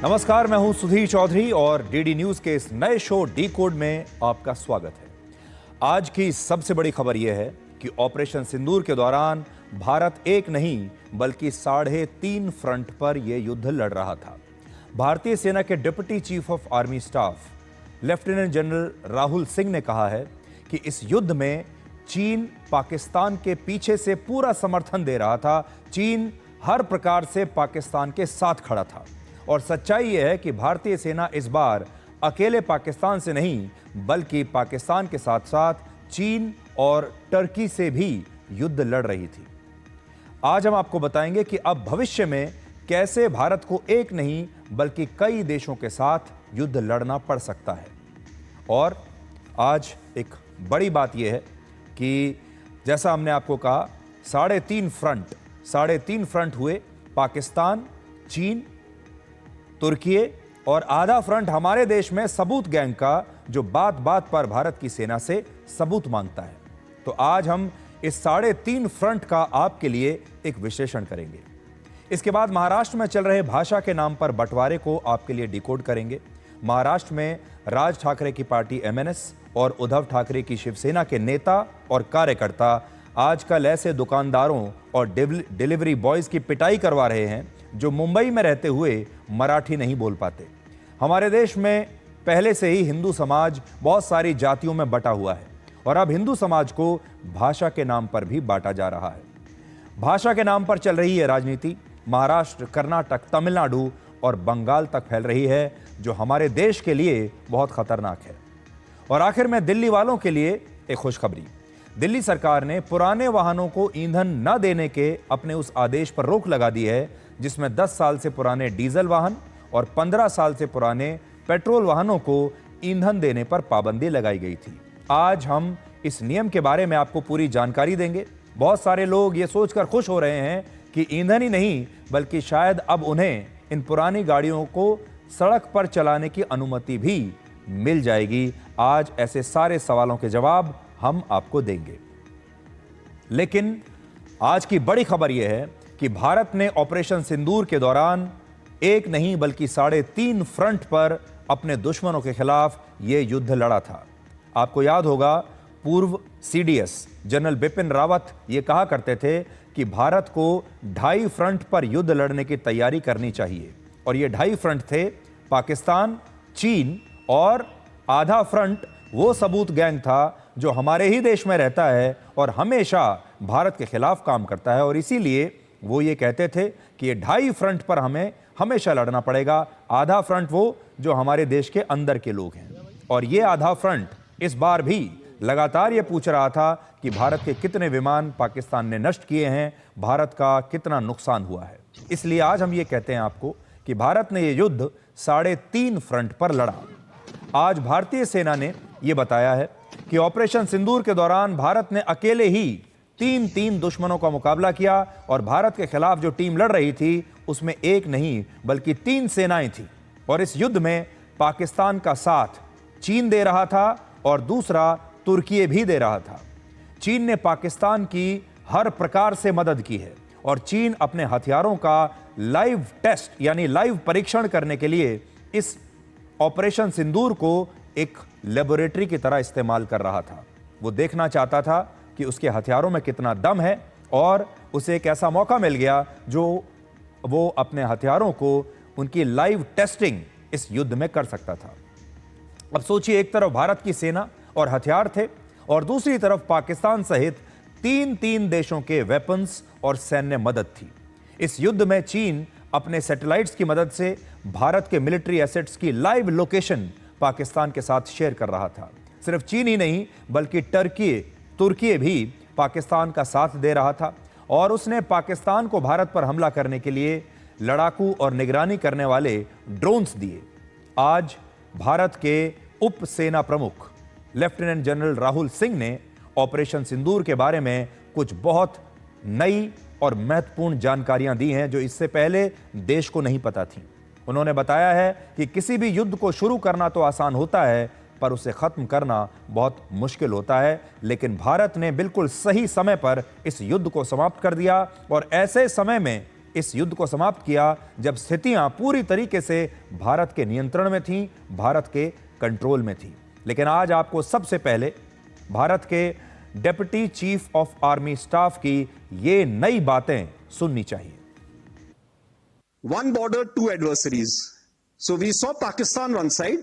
नमस्कार, मैं हूं सुधीर चौधरी और डीडी न्यूज के इस नए शो डी कोड में आपका स्वागत है। आज की सबसे बड़ी खबर यह है कि ऑपरेशन सिंदूर के दौरान भारत एक नहीं बल्कि 3.5 फ्रंट पर यह युद्ध लड़ रहा था। भारतीय सेना के deputy chief of army staff lieutenant general Rahul Singh ने कहा है कि इस युद्ध में चीन पाकिस्तान के पीछे से पूरा समर्थन दे रहा था। चीन हर प्रकार से पाकिस्तान के साथ खड़ा था और सच्चाई यह है कि भारतीय सेना इस बार अकेले पाकिस्तान से नहीं बल्कि पाकिस्तान के साथ साथ चीन और टर्की से भी युद्ध लड़ रही थी। आज हम आपको बताएंगे कि अब भविष्य में कैसे भारत को एक नहीं बल्कि कई देशों के साथ युद्ध लड़ना पड़ सकता है। और आज एक बड़ी बात यह है कि जैसा हमने आपको कहा 3.5 फ्रंट हुए, पाकिस्तान, चीन, तुर्की और आधा फ्रंट हमारे देश में सबूत गैंग का, जो बात बात पर भारत की सेना से सबूत मांगता है। तो आज हम इस 3.5 फ्रंट का आपके लिए एक विश्लेषण करेंगे। इसके बाद महाराष्ट्र में चल रहे भाषा के नाम पर बंटवारे को आपके लिए डिकोड करेंगे। महाराष्ट्र में राज ठाकरे की पार्टी एमएनएस और उद्धव ठाकरे की शिवसेना के नेता और कार्यकर्ता आजकल ऐसे दुकानदारों और डिलीवरी बॉयज की पिटाई करवा रहे हैं जो मुंबई में रहते हुए मराठी नहीं बोल पाते। हमारे देश में पहले से ही हिंदू समाज बहुत सारी जातियों में बटा हुआ है और अब हिंदू समाज को भाषा के नाम पर भी बांटा जा रहा है। भाषा के नाम पर चल रही है राजनीति महाराष्ट्र, कर्नाटक, तमिलनाडु और बंगाल तक फैल रही है, जो हमारे देश के लिए बहुत खतरनाक है। और आखिर में दिल्ली वालों के लिए एक खुशखबरी। दिल्ली सरकार ने पुराने वाहनों को ईंधन न देने के अपने उस आदेश पर रोक लगा दी है जिसमें 10 साल से पुराने डीजल वाहन और 15 साल से पुराने पेट्रोल वाहनों को ईंधन देने पर पाबंदी लगाई गई थी। आज हम इस नियम के बारे में आपको पूरी जानकारी देंगे। बहुत सारे लोग ये सोचकर खुश हो रहे हैं कि ईंधन ही नहीं बल्कि शायद अब उन्हें इन पुरानी गाड़ियों को सड़क पर चलाने की अनुमति भी मिल जाएगी। आज ऐसे सारे सवालों के जवाब हम आपको देंगे। लेकिन आज की बड़ी खबर यह है कि भारत ने ऑपरेशन सिंदूर के दौरान एक नहीं बल्कि 3.5 फ्रंट पर अपने दुश्मनों के खिलाफ यह युद्ध लड़ा था। आपको याद होगा, पूर्व सीडीएस जनरल बिपिन रावत ये कहा करते थे कि भारत को 2.5 फ्रंट पर युद्ध लड़ने की तैयारी करनी चाहिए। और ये 2.5 फ्रंट थे पाकिस्तान, चीन और आधा फ्रंट वो सबूत गैंग था जो हमारे ही देश में रहता है और हमेशा भारत के खिलाफ काम करता है। और इसीलिए वो ये कहते थे कि ये 2.5 फ्रंट पर हमें हमेशा लड़ना पड़ेगा। आधा फ्रंट वो जो हमारे देश के अंदर के लोग हैं। और ये आधा फ्रंट इस बार भी लगातार ये पूछ रहा था कि भारत के कितने विमान पाकिस्तान ने नष्ट किए हैं, भारत का कितना नुकसान हुआ है। इसलिए आज हम ये कहते हैं आपको कि भारत ने ये युद्ध 3.5 फ्रंट पर लड़ा। आज भारतीय सेना ने यह बताया है कि ऑपरेशन सिंदूर के दौरान भारत ने अकेले ही 3 दुश्मनों का मुकाबला किया और भारत के खिलाफ जो टीम लड़ रही थी उसमें एक नहीं बल्कि 3 सेनाएं थी। और इस युद्ध में पाकिस्तान का साथ चीन दे रहा था और दूसरा तुर्की भी दे रहा था। चीन ने पाकिस्तान की हर प्रकार से मदद की है और चीन अपने हथियारों का लाइव टेस्ट यानी लाइव परीक्षण करने के लिए इस ऑपरेशन सिंदूर को एक लेबोरेटरी की तरह इस्तेमाल कर रहा था। वो देखना चाहता था कि उसके हथियारों में कितना दम है और उसे एक ऐसा मौका मिल गया जो वो अपने हथियारों को उनकी लाइव टेस्टिंग इस युद्ध में कर सकता था। अब सोचिए, एक तरफ भारत की सेना और हथियार थे और दूसरी तरफ पाकिस्तान सहित 3 देशों के वेपन्स और सैन्य मदद थी। इस युद्ध में चीन अपने सैटेलाइट्स की मदद से भारत के मिलिट्री एसेट्स की लाइव लोकेशन पाकिस्तान के साथ शेयर कर रहा था। सिर्फ चीन ही नहीं बल्कि तुर्की भी पाकिस्तान का साथ दे रहा था और उसने पाकिस्तान को भारत पर हमला करने के लिए लड़ाकू और निगरानी करने वाले ड्रोन्स दिए। आज भारत के उप सेना प्रमुख लेफ्टिनेंट जनरल राहुल सिंह ने ऑपरेशन सिंदूर के बारे में कुछ बहुत नई और महत्वपूर्ण जानकारियां दी हैं जो इससे पहले देश को नहीं पता थी। उन्होंने बताया है कि किसी भी युद्ध को शुरू करना तो आसान होता है पर उसे खत्म करना बहुत मुश्किल होता है, लेकिन भारत ने बिल्कुल सही समय पर इस युद्ध को समाप्त कर दिया और ऐसे समय में इस युद्ध को समाप्त किया जब स्थितियां पूरी तरीके से भारत के नियंत्रण में थीं, भारत के कंट्रोल में थी। लेकिन आज आपको सबसे पहले भारत के deputy chief of army staff की ये नई बातें सुननी चाहिए। One border, two adversaries. So we saw Pakistan one side,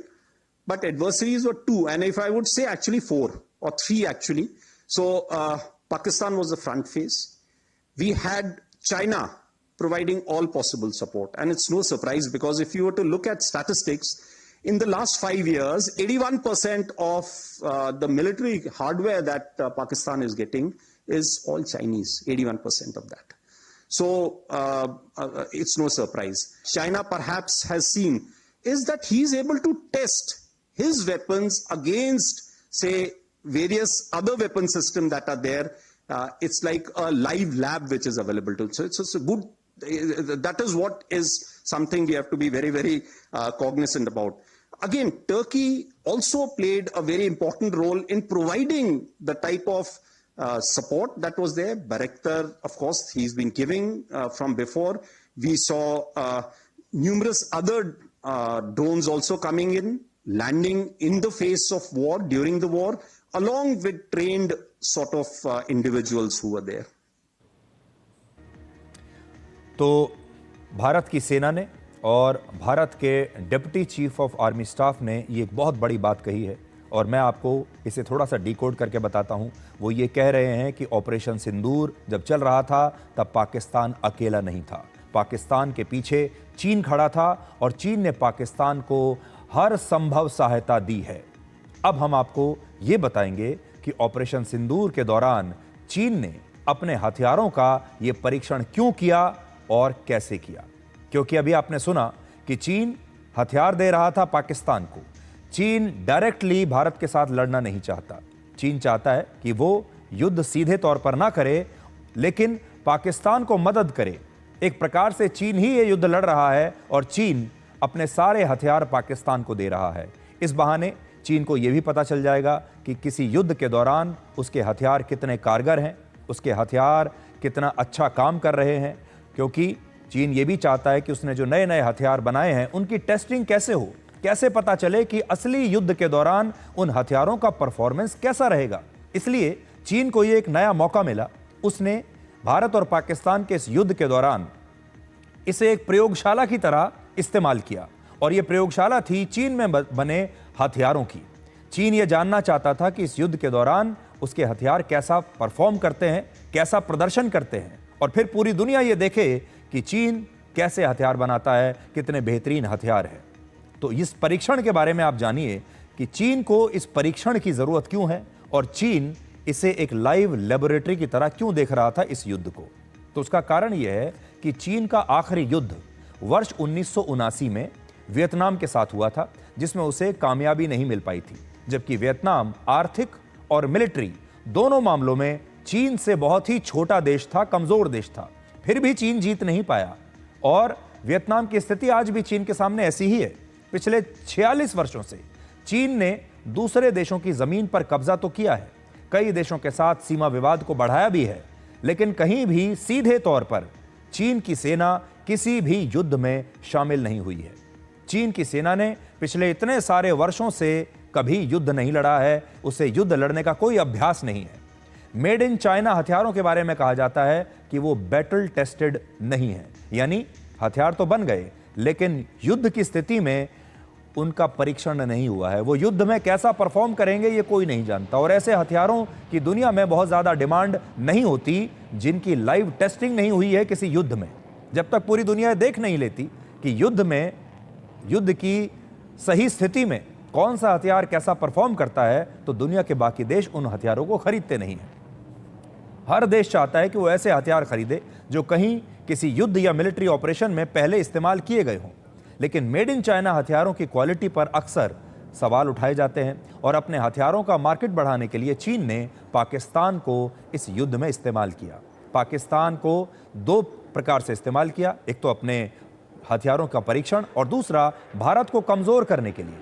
but adversaries were two, and if I would say actually four or three actually. So Pakistan was the front face. We had China providing all possible support, and it's no surprise because if you were to look at statistics, in the last 5 years, 81% of the military hardware that Pakistan is getting is all Chinese, 81% of that. So it's no surprise. China perhaps has seen is that he's able to test his weapons against, say, various other weapon systems that are there. It's like a live lab which is available to. So it's a good, that is what is something we have to be very, very cognizant about. Again, Turkey also played a very important role in providing the type of support that was there. Bayraktar, of course, he's been giving from before. We saw numerous other drones also coming in, landing in the face of war, during the war, along with trained sort of individuals who were there. तो भारत की सेना ने और भारत के deputy chief of army staff ने ये एक बहुत बड़ी बात कही है और मैं आपको इसे थोड़ा सा डिकोड करके बताता हूँ। वो ये कह रहे हैं कि ऑपरेशन सिंदूर जब चल रहा था तब पाकिस्तान अकेला नहीं था, पाकिस्तान के पीछे चीन खड़ा था और चीन ने पाकिस्तान को हर संभव सहायता दी है। अब हम आपको ये बताएंगे कि ऑपरेशन सिंदूर के दौरान चीन ने अपने हथियारों का ये परीक्षण क्यों किया और कैसे किया, क्योंकि अभी आपने सुना कि चीन हथियार दे रहा था पाकिस्तान को। चीन डायरेक्टली भारत के साथ लड़ना नहीं चाहता। चीन चाहता है कि वो युद्ध सीधे तौर पर ना करे, लेकिन पाकिस्तान को मदद करे। एक प्रकार से चीन ही ये युद्ध लड़ रहा है और चीन अपने सारे हथियार पाकिस्तान को दे रहा है। इस बहाने चीन को यह भी पता चल जाएगा कि किसी युद्ध के दौरान उसके हथियार कितने कारगर हैं, उसके हथियार कितना अच्छा काम कर रहे हैं, क्योंकि चीन ये भी चाहता है कि उसने जो नए नए हथियार बनाए हैं उनकी टेस्टिंग कैसे हो, कैसे पता चले कि असली युद्ध के दौरान उन हथियारों का परफॉर्मेंस कैसा रहेगा। इसलिए चीन को ये एक नया मौका मिला। उसने भारत और पाकिस्तान के इस युद्ध के दौरान इसे एक प्रयोगशाला की तरह इस्तेमाल किया और यह प्रयोगशाला थी चीन में बने हथियारों की। चीन ये जानना चाहता था कि इस युद्ध के दौरान उसके हथियार कैसा परफॉर्म करते हैं, कैसा प्रदर्शन करते हैं, और फिर पूरी दुनिया ये देखे कि चीन कैसे हथियार बनाता है, कितने बेहतरीन हथियार है। तो इस परीक्षण के बारे में आप जानिए कि चीन को इस परीक्षण की जरूरत क्यों है और चीन इसे एक लाइव लेबोरेटरी की तरह क्यों देख रहा था इस युद्ध को। तो उसका कारण यह है कि चीन का आखिरी युद्ध वर्ष 1979 में वियतनाम के साथ हुआ था, जिसमें उसे कामयाबी नहीं मिल पाई थी, जबकि वियतनाम आर्थिक और मिलिट्री दोनों मामलों में चीन से बहुत ही छोटा देश था, कमजोर देश था। फिर भी चीन जीत नहीं पाया और वियतनाम की स्थिति आज भी चीन के सामने ऐसी ही है। पिछले 46 वर्षों से चीन ने दूसरे देशों की जमीन पर कब्जा तो किया है, कई देशों के साथ सीमा विवाद को बढ़ाया भी है, लेकिन कहीं भी सीधे तौर पर चीन की सेना किसी भी युद्ध में शामिल नहीं हुई है। चीन की सेना ने पिछले इतने सारे वर्षों से कभी युद्ध नहीं लड़ा है, उसे युद्ध लड़ने का कोई अभ्यास नहीं है। मेड इन चाइना हथियारों के बारे में कहा जाता है कि वो बैटल टेस्टेड नहीं है, यानी हथियार तो बन गए लेकिन युद्ध की स्थिति में उनका परीक्षण नहीं हुआ है। वो युद्ध में कैसा परफॉर्म करेंगे ये कोई नहीं जानता, और ऐसे हथियारों की दुनिया में बहुत ज़्यादा डिमांड नहीं होती जिनकी लाइव टेस्टिंग नहीं हुई है किसी युद्ध में। जब तक पूरी दुनिया देख नहीं लेती कि युद्ध की सही स्थिति में कौन सा हथियार कैसा परफॉर्म करता है, तो दुनिया के बाकी देश उन हथियारों को खरीदते नहीं हैं। हर देश चाहता है कि वो ऐसे हथियार खरीदे जो कहीं किसी युद्ध या मिलिट्री ऑपरेशन में पहले इस्तेमाल किए गए हों। लेकिन मेड इन चाइना हथियारों की क्वालिटी पर अक्सर सवाल उठाए जाते हैं और अपने हथियारों का मार्केट बढ़ाने के लिए चीन ने पाकिस्तान को इस युद्ध में इस्तेमाल किया। पाकिस्तान को दो प्रकार से इस्तेमाल किया, एक तो अपने हथियारों का परीक्षण और दूसरा भारत को कमजोर करने के लिए।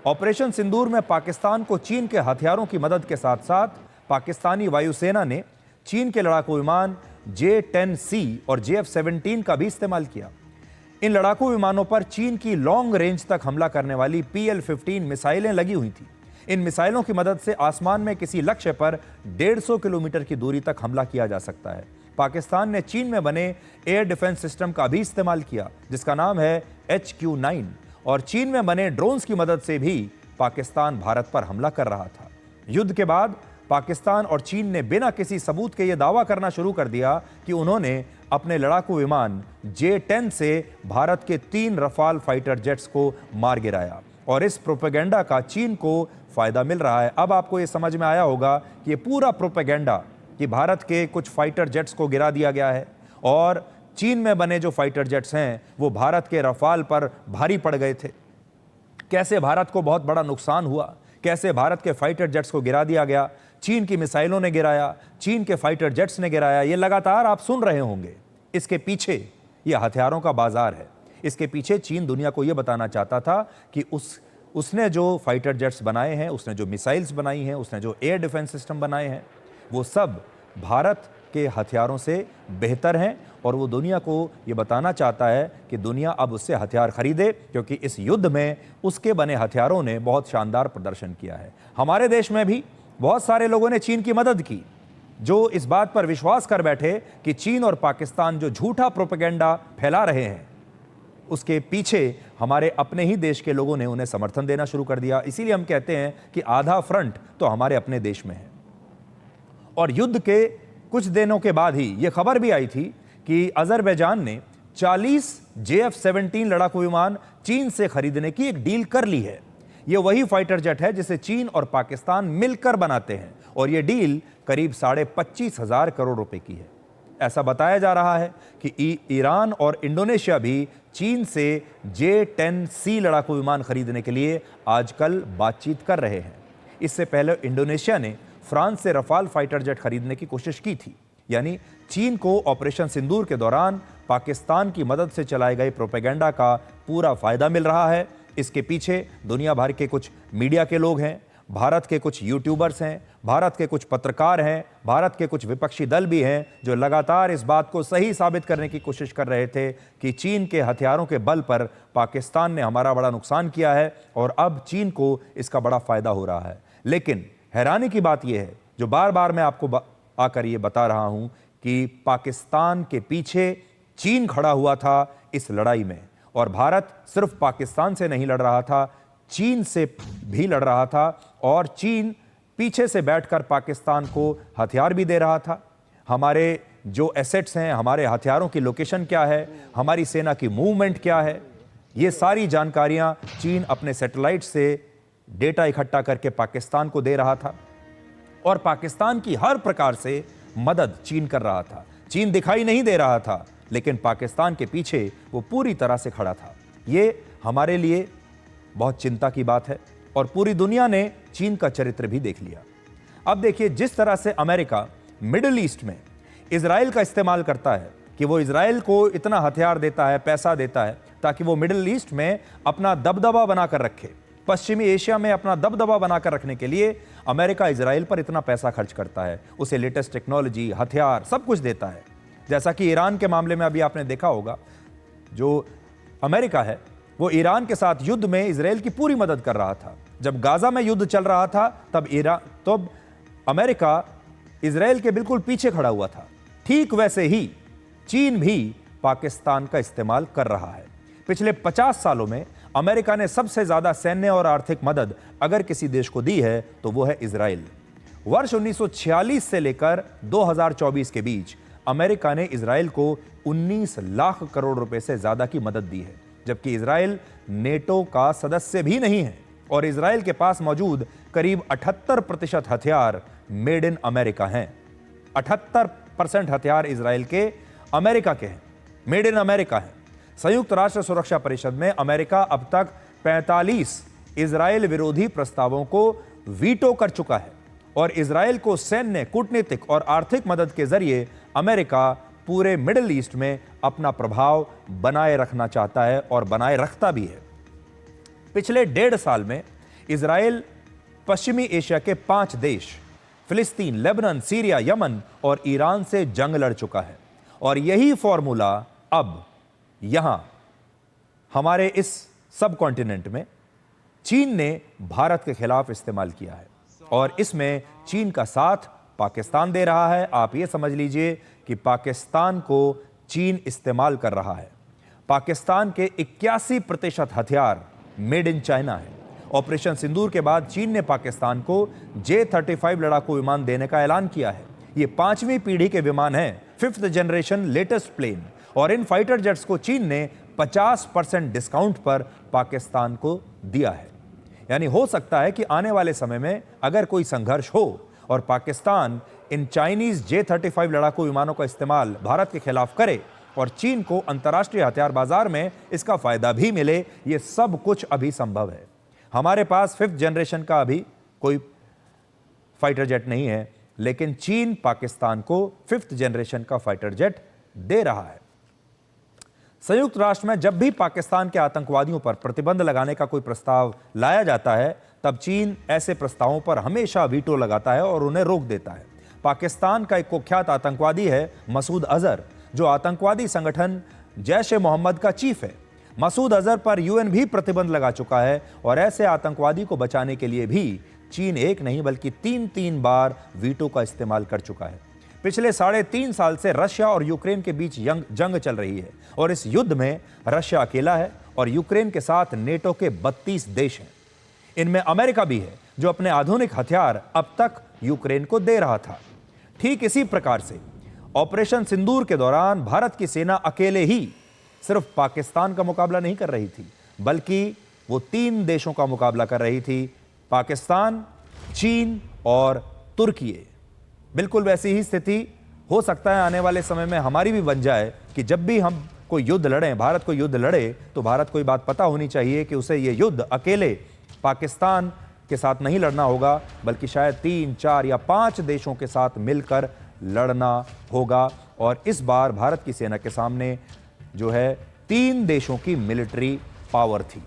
ऑपरेशन सिंदूर में पाकिस्तान को चीन के हथियारों की मदद के साथ साथ पाकिस्तानी वायुसेना ने चीन के लड़ाकू विमान J-10C और JF-17 का भी इस्तेमाल किया। इन लड़ाकू विमानों पर चीन की लॉन्ग रेंज तक हमला करने वाली PL-15 मिसाइलें लगी हुई थी। इन मिसाइलों की मदद से आसमान में किसी लक्ष्य पर 150 किलोमीटर की दूरी तक हमला किया जा सकता है। पाकिस्तान ने चीन में बने एयर डिफेंस सिस्टम का भी इस्तेमाल किया, जिसका नाम है HQ-9, और चीन में बने ड्रोन्स की मदद से भी पाकिस्तान भारत पर हमला कर रहा था। युद्ध के बाद पाकिस्तान और चीन ने बिना किसी सबूत के यह दावा करना शुरू कर दिया कि उन्होंने अपने लड़ाकू विमान J-10 से भारत के 3 रफाल फाइटर जेट्स को मार गिराया, और इस प्रोपेगेंडा का चीन को फायदा मिल रहा है। अब आपको यह समझ में आया होगा कि ये पूरा प्रोपेगेंडा कि भारत के कुछ फाइटर जेट्स को गिरा दिया गया है और चीन में बने जो फाइटर जेट्स हैं वो भारत के रफाल पर भारी पड़ गए थे। कैसे भारत को बहुत बड़ा नुकसान हुआ, कैसे भारत के फाइटर जेट्स को गिरा दिया गया, चीन की मिसाइलों ने गिराया, चीन के फाइटर जेट्स ने गिराया, ये लगातार आप सुन रहे होंगे। इसके पीछे ये हथियारों का बाजार है। इसके पीछे चीन दुनिया को यह बताना चाहता था कि उसने जो फाइटर जेट्स बनाए हैं, उसने जो मिसाइल्स बनाई हैं, उसने जो एयर डिफेंस सिस्टम बनाए हैं, वो सब भारत के हथियारों से बेहतर हैं, और वो दुनिया को ये बताना चाहता है कि दुनिया अब उससे हथियार खरीदे, क्योंकि इस युद्ध में उसके बने हथियारों ने बहुत शानदार प्रदर्शन किया है। हमारे देश में भी बहुत सारे लोगों ने चीन की मदद की, जो इस बात पर विश्वास कर बैठे कि चीन और पाकिस्तान जो झूठा प्रोपेगेंडा फैला रहे हैं उसके पीछे हमारे अपने ही देश के लोगों ने उन्हें समर्थन देना शुरू कर दिया। इसीलिए हम कहते हैं कि आधा फ्रंट तो हमारे अपने देश में है। और युद्ध के कुछ दिनों के बाद ही यह खबर भी आई थी कि अजरबैजान ने 40 JF-17 लड़ाकू विमान चीन से खरीदने की एक डील कर ली है। यह वही फाइटर जेट है जिसे चीन और पाकिस्तान मिलकर बनाते हैं, और यह डील करीब 25,500 करोड़ रुपए की है। ऐसा बताया जा रहा है कि ईरान और इंडोनेशिया भी चीन से J-10C लड़ाकू विमान खरीदने के लिए आजकल बातचीत कर रहे हैं। इससे पहले इंडोनेशिया ने फ्रांस से रफाल फाइटर जेट खरीदने की कोशिश की थी। यानी चीन को ऑपरेशन सिंदूर के दौरान पाकिस्तान की मदद से चलाए गए प्रोपेगेंडा का पूरा फायदा मिल रहा है। इसके पीछे दुनिया भर के कुछ मीडिया के लोग हैं, भारत के कुछ यूट्यूबर्स हैं, भारत के कुछ पत्रकार हैं, भारत के कुछ विपक्षी दल भी हैं, जो लगातार इस बात को सही साबित करने की कोशिश कर रहे थे कि चीन के हथियारों के बल पर पाकिस्तान ने हमारा बड़ा नुकसान किया है और अब चीन को इसका बड़ा फायदा हो रहा है। लेकिन हैरानी की बात यह है, जो बार बार मैं आपको आकर ये बता रहा हूं, कि पाकिस्तान के पीछे चीन खड़ा हुआ था इस लड़ाई में, और भारत सिर्फ पाकिस्तान से नहीं लड़ रहा था, चीन से भी लड़ रहा था, और चीन पीछे से बैठकर पाकिस्तान को हथियार भी दे रहा था। हमारे जो एसेट्स हैं, हमारे हथियारों की लोकेशन क्या है, हमारी सेना की मूवमेंट क्या है, ये सारी जानकारियां चीन अपने सैटेलाइट से डेटा इकट्ठा करके पाकिस्तान को दे रहा था, और पाकिस्तान की हर प्रकार से मदद चीन कर रहा था। चीन दिखाई नहीं दे रहा था, लेकिन पाकिस्तान के पीछे वो पूरी तरह से खड़ा था। ये हमारे लिए बहुत चिंता की बात है, और पूरी दुनिया ने चीन का चरित्र भी देख लिया। अब देखिए, जिस तरह से अमेरिका मिडिल ईस्ट में इजराइल का इस्तेमाल करता है, कि वो इजराइल को इतना हथियार देता है, पैसा देता है, ताकि वो मिडिल ईस्ट में अपना दबदबा बनाकर रखे, पश्चिमी एशिया में अपना दबदबा बनाकर रखने के लिए अमेरिका इजराइल पर इतना पैसा खर्च करता है, उसे लेटेस्ट टेक्नोलॉजी, हथियार सब कुछ देता है। जैसा कि ईरान के मामले में अभी आपने देखा होगा, जो अमेरिका है वो ईरान के साथ युद्ध में इजराइल की पूरी मदद कर रहा था। जब गाजा में युद्ध चल रहा था तब अमेरिका इजराइल के बिल्कुल पीछे खड़ा हुआ था। ठीक वैसे ही चीन भी पाकिस्तान का इस्तेमाल कर रहा है। पिछले 50 सालों में अमेरिका ने सबसे ज्यादा सैन्य और आर्थिक मदद अगर किसी देश को दी है तो वो है इजराइल। वर्ष 1946 से लेकर 2024 के बीच अमेरिका ने इजराइल को 19 लाख करोड़ रुपए से ज्यादा की मदद दी है, जबकि इजराइल नेटो का सदस्य भी नहीं है, और इजराइल के पास मौजूद करीब 78% हथियार मेड इन अमेरिका हैं। 78% हथियार इजराइल के अमेरिका के हैं, मेड इन अमेरिका हैं। संयुक्त राष्ट्र सुरक्षा परिषद में अमेरिका अब तक 45 इजराइल विरोधी प्रस्तावों को वीटो कर चुका है, और इजराइल को सैन्य, कूटनीतिक और आर्थिक मदद के जरिए अमेरिका पूरे मिडिल ईस्ट में अपना प्रभाव बनाए रखना चाहता है और बनाए रखता भी है। पिछले 1.5 साल में इजराइल पश्चिमी एशिया के 5 देश फिलिस्तीन, लेबनान, सीरिया, यमन और ईरान से जंग लड़ चुका है। और यही फॉर्मूला अब यहां हमारे इस सब कॉन्टिनेंट में चीन ने भारत के खिलाफ इस्तेमाल किया है और इसमें चीन का साथ पाकिस्तान दे रहा है। आप ये समझ लीजिए कि पाकिस्तान को चीन इस्तेमाल कर रहा है। पाकिस्तान के 81% हथियार मेड इन चाइना है। ऑपरेशन सिंदूर के बाद चीन ने पाकिस्तान को J-35 लड़ाकू विमान देने का ऐलान किया है। ये 5वीं पीढ़ी के विमान हैं, 5th जनरेशन लेटेस्ट प्लेन, और इन फाइटर जेट्स को चीन ने 50% डिस्काउंट पर पाकिस्तान को दिया है। यानी हो सकता है कि आने वाले समय में अगर कोई संघर्ष हो और पाकिस्तान इन चाइनीज J-35 लड़ाकू विमानों का इस्तेमाल भारत के खिलाफ करे और चीन को अंतर्राष्ट्रीय हथियार बाजार में इसका फायदा भी मिले, ये सब कुछ अभी संभव है। हमारे पास 5th जनरेशन का अभी कोई फाइटर जेट नहीं है, लेकिन चीन पाकिस्तान को 5th जनरेशन का फाइटर जेट दे रहा है। संयुक्त राष्ट्र में जब भी पाकिस्तान के आतंकवादियों पर प्रतिबंध लगाने का कोई प्रस्ताव लाया जाता है, तब चीन ऐसे प्रस्तावों पर हमेशा वीटो लगाता है और उन्हें रोक देता है। पाकिस्तान का एक कुख्यात आतंकवादी है मसूद अजहर, जो आतंकवादी संगठन जैश-ए-मोहम्मद का चीफ है। मसूद अजहर पर यूएन भी प्रतिबंध लगा चुका है और ऐसे आतंकवादी को बचाने के लिए भी चीन एक नहीं बल्कि 3 बार वीटो का इस्तेमाल कर चुका है। पिछले 3.5 साल से रशिया और यूक्रेन के बीच जंग चल रही है और इस युद्ध में रशिया अकेला है और यूक्रेन के साथ नेटो के 32 देश हैं। इनमें अमेरिका भी है, जो अपने आधुनिक हथियार अब तक यूक्रेन को दे रहा था। ठीक इसी प्रकार से ऑपरेशन सिंदूर के दौरान भारत की सेना अकेले ही सिर्फ पाकिस्तान का मुकाबला नहीं कर रही थी, बल्कि वो 3 देशों का मुकाबला कर रही थी, पाकिस्तान, चीन और तुर्की। बिल्कुल वैसी ही स्थिति हो सकता है आने वाले समय में हमारी भी बन जाए कि जब भी हम कोई युद्ध लड़ें, भारत को युद्ध लड़े, तो भारत को ये बात पता होनी चाहिए कि उसे ये युद्ध अकेले पाकिस्तान के साथ नहीं लड़ना होगा, बल्कि शायद 3, 4 या 5 देशों के साथ मिलकर लड़ना होगा। और इस बार भारत की सेना के सामने जो है 3 देशों की मिलिट्री पावर थी।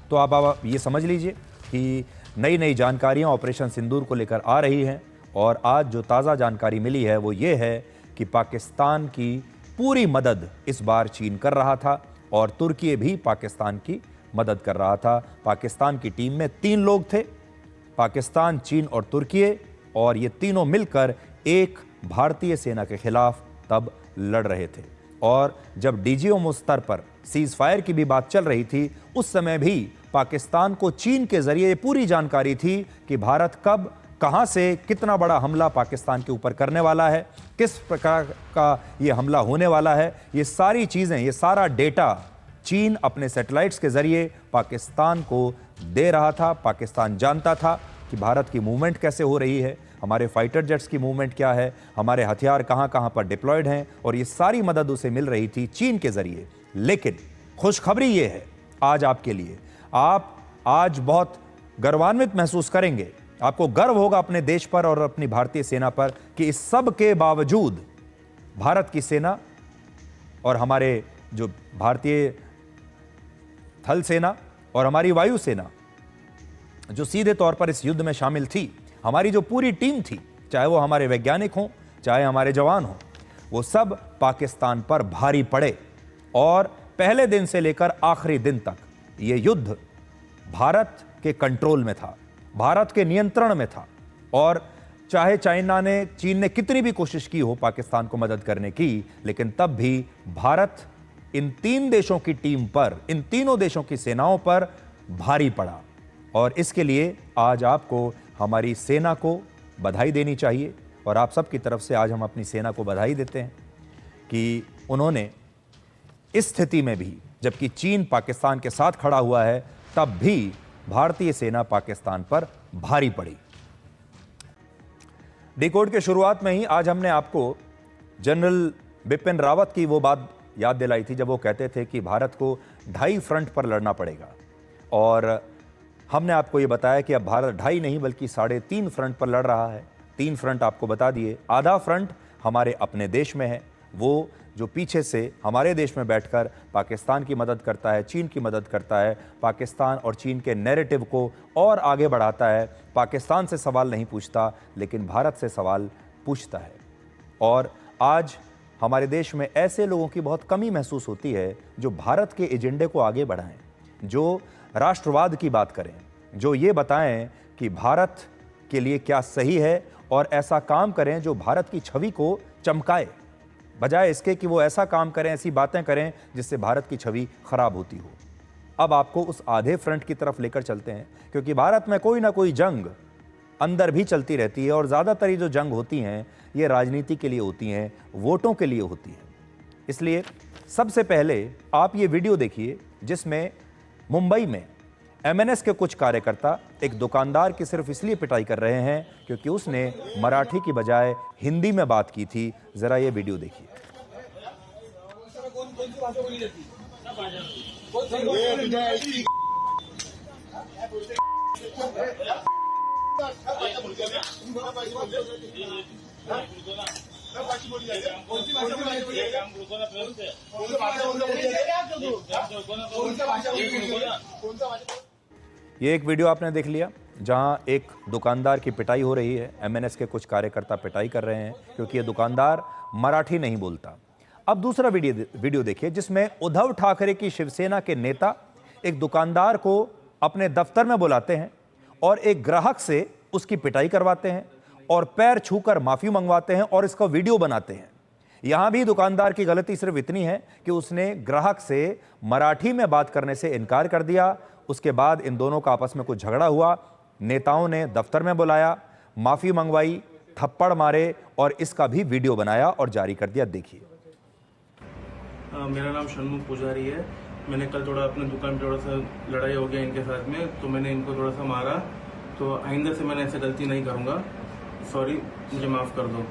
तो आप ये समझ लीजिए कि नई नई जानकारियां ऑपरेशन सिंदूर को लेकर आ रही हैं और आज जो ताज़ा जानकारी मिली है वो ये है कि पाकिस्तान की पूरी मदद इस बार चीन कर रहा था और तुर्की भी पाकिस्तान की मदद कर रहा था। पाकिस्तान की टीम में 3 लोग थे, पाकिस्तान, चीन और तुर्की, और ये तीनों मिलकर एक भारतीय सेना के खिलाफ तब लड़ रहे थे। और जब डीजीओ स्तर पर सीज फायर की भी बात चल रही थी, उस समय भी पाकिस्तान को चीन के जरिए ये पूरी जानकारी थी कि भारत कब, कहां से कितना बड़ा हमला पाकिस्तान के ऊपर करने वाला है, किस प्रकार का ये हमला होने वाला है। ये सारी चीजें, ये सारा डेटा चीन अपने सैटेलाइट्स के जरिए पाकिस्तान को दे रहा था। पाकिस्तान जानता था कि भारत की मूवमेंट कैसे हो रही है, हमारे फाइटर जेट्स की मूवमेंट क्या है, हमारे हथियार कहां कहां पर डिप्लॉयड हैं, और ये सारी मदद उसे मिल रही थी चीन के जरिए। लेकिन खुशखबरी ये है आज आपके लिए, आप आज बहुत गर्वान्वित महसूस करेंगे, आपको गर्व होगा अपने देश पर और अपनी भारतीय सेना पर कि इस सब के बावजूद भारत की सेना और हमारे जो भारतीय थल सेना और हमारी वायु सेना जो सीधे तौर पर इस युद्ध में शामिल थी, हमारी जो पूरी टीम थी, चाहे वो हमारे वैज्ञानिक हों, चाहे हमारे जवान हों, वो सब पाकिस्तान पर भारी पड़े। और पहले दिन से लेकर आखिरी दिन तक ये युद्ध भारत के कंट्रोल में था, भारत के नियंत्रण में था। और चाहे चीन ने कितनी भी कोशिश की हो पाकिस्तान को मदद करने की, लेकिन तब भी भारत इन 3 देशों की टीम पर, इन तीनों देशों की सेनाओं पर भारी पड़ा। और इसके लिए आज आपको हमारी सेना को बधाई देनी चाहिए और आप सब की तरफ से आज हम अपनी सेना को बधाई देते हैं कि उन्होंने इस स्थिति में भी, जबकि चीन पाकिस्तान के साथ खड़ा हुआ है, तब भी भारतीय सेना पाकिस्तान पर भारी पड़ी। डिकोड के शुरुआत में ही आज हमने आपको जनरल बिपिन रावत की वो बात याद दिलाई थी जब वो कहते थे कि भारत को 2.5 फ्रंट पर लड़ना पड़ेगा। और हमने आपको ये बताया कि अब भारत 2.5 नहीं बल्कि 3.5 फ्रंट पर लड़ रहा है। 3 फ्रंट आपको बता दिए। आधा फ्रंट हमारे अपने देश में है, वो जो पीछे से हमारे देश में बैठकर पाकिस्तान की मदद करता है, चीन की मदद करता है, पाकिस्तान और चीन के नैरेटिव को और आगे बढ़ाता है, पाकिस्तान से सवाल नहीं पूछता लेकिन भारत से सवाल पूछता है। और आज हमारे देश में ऐसे लोगों की बहुत कमी महसूस होती है जो भारत के एजेंडे को आगे बढ़ाएं, जो राष्ट्रवाद की बात करें, जो ये बताएं कि भारत के लिए क्या सही है और ऐसा काम करें जो भारत की छवि को चमकाए, बजाय इसके कि वो ऐसा काम करें, ऐसी बातें करें जिससे भारत की छवि खराब होती हो। अब आपको उस आधे फ्रंट की तरफ लेकर चलते हैं, क्योंकि भारत में कोई ना कोई जंग अंदर भी चलती रहती है और ज़्यादातर ये जो जंग होती हैं ये राजनीति के लिए होती हैं, वोटों के लिए होती हैं। इसलिए सबसे पहले आप ये वीडियो देखिए जिसमें मुंबई में एमएनएस के कुछ कार्यकर्ता एक दुकानदार की सिर्फ इसलिए पिटाई कर रहे हैं क्योंकि उसने मराठी की बजाय हिंदी में बात की थी। जरा ये वीडियो देखिए। ये एक वीडियो आपने देख लिया जहां एक दुकानदार की पिटाई हो रही है। एमएनएस के कुछ कार्यकर्ता पिटाई कर रहे हैं क्योंकि ये दुकानदार मराठी नहीं बोलता। अब दूसरा वीडियो देखिए जिसमें उद्धव ठाकरे की शिवसेना के नेता एक दुकानदार को अपने दफ्तर में बुलाते हैं और एक ग्राहक से उसकी पिटाई करवाते हैं और पैर छूकर माफी मंगवाते हैं और इसका वीडियो बनाते हैं। यहां भी दुकानदार की गलती सिर्फ इतनी है कि उसने ग्राहक से मराठी में बात करने से इनकार कर दिया। उसके बाद इन दोनों का आपस में कुछ झगड़ा हुआ, नेताओं ने दफ्तर में बुलाया, माफी मंगवाई, थप्पड़ मारे और इसका भी वीडियो बनाया और जारी कर दिया। देखिए। मेरा नाम षणमुख पुजारी है। मैंने कल थोड़ा अपने दुकान पे थोड़ा सा लड़ाई हो गया इनके साथ में, तो मैंने इनको थोड़ा सा मारा। तो आइंदा से मैंने ऐसे गलती नहीं करूँगा। सॉरी, मुझे माफ़ कर दो।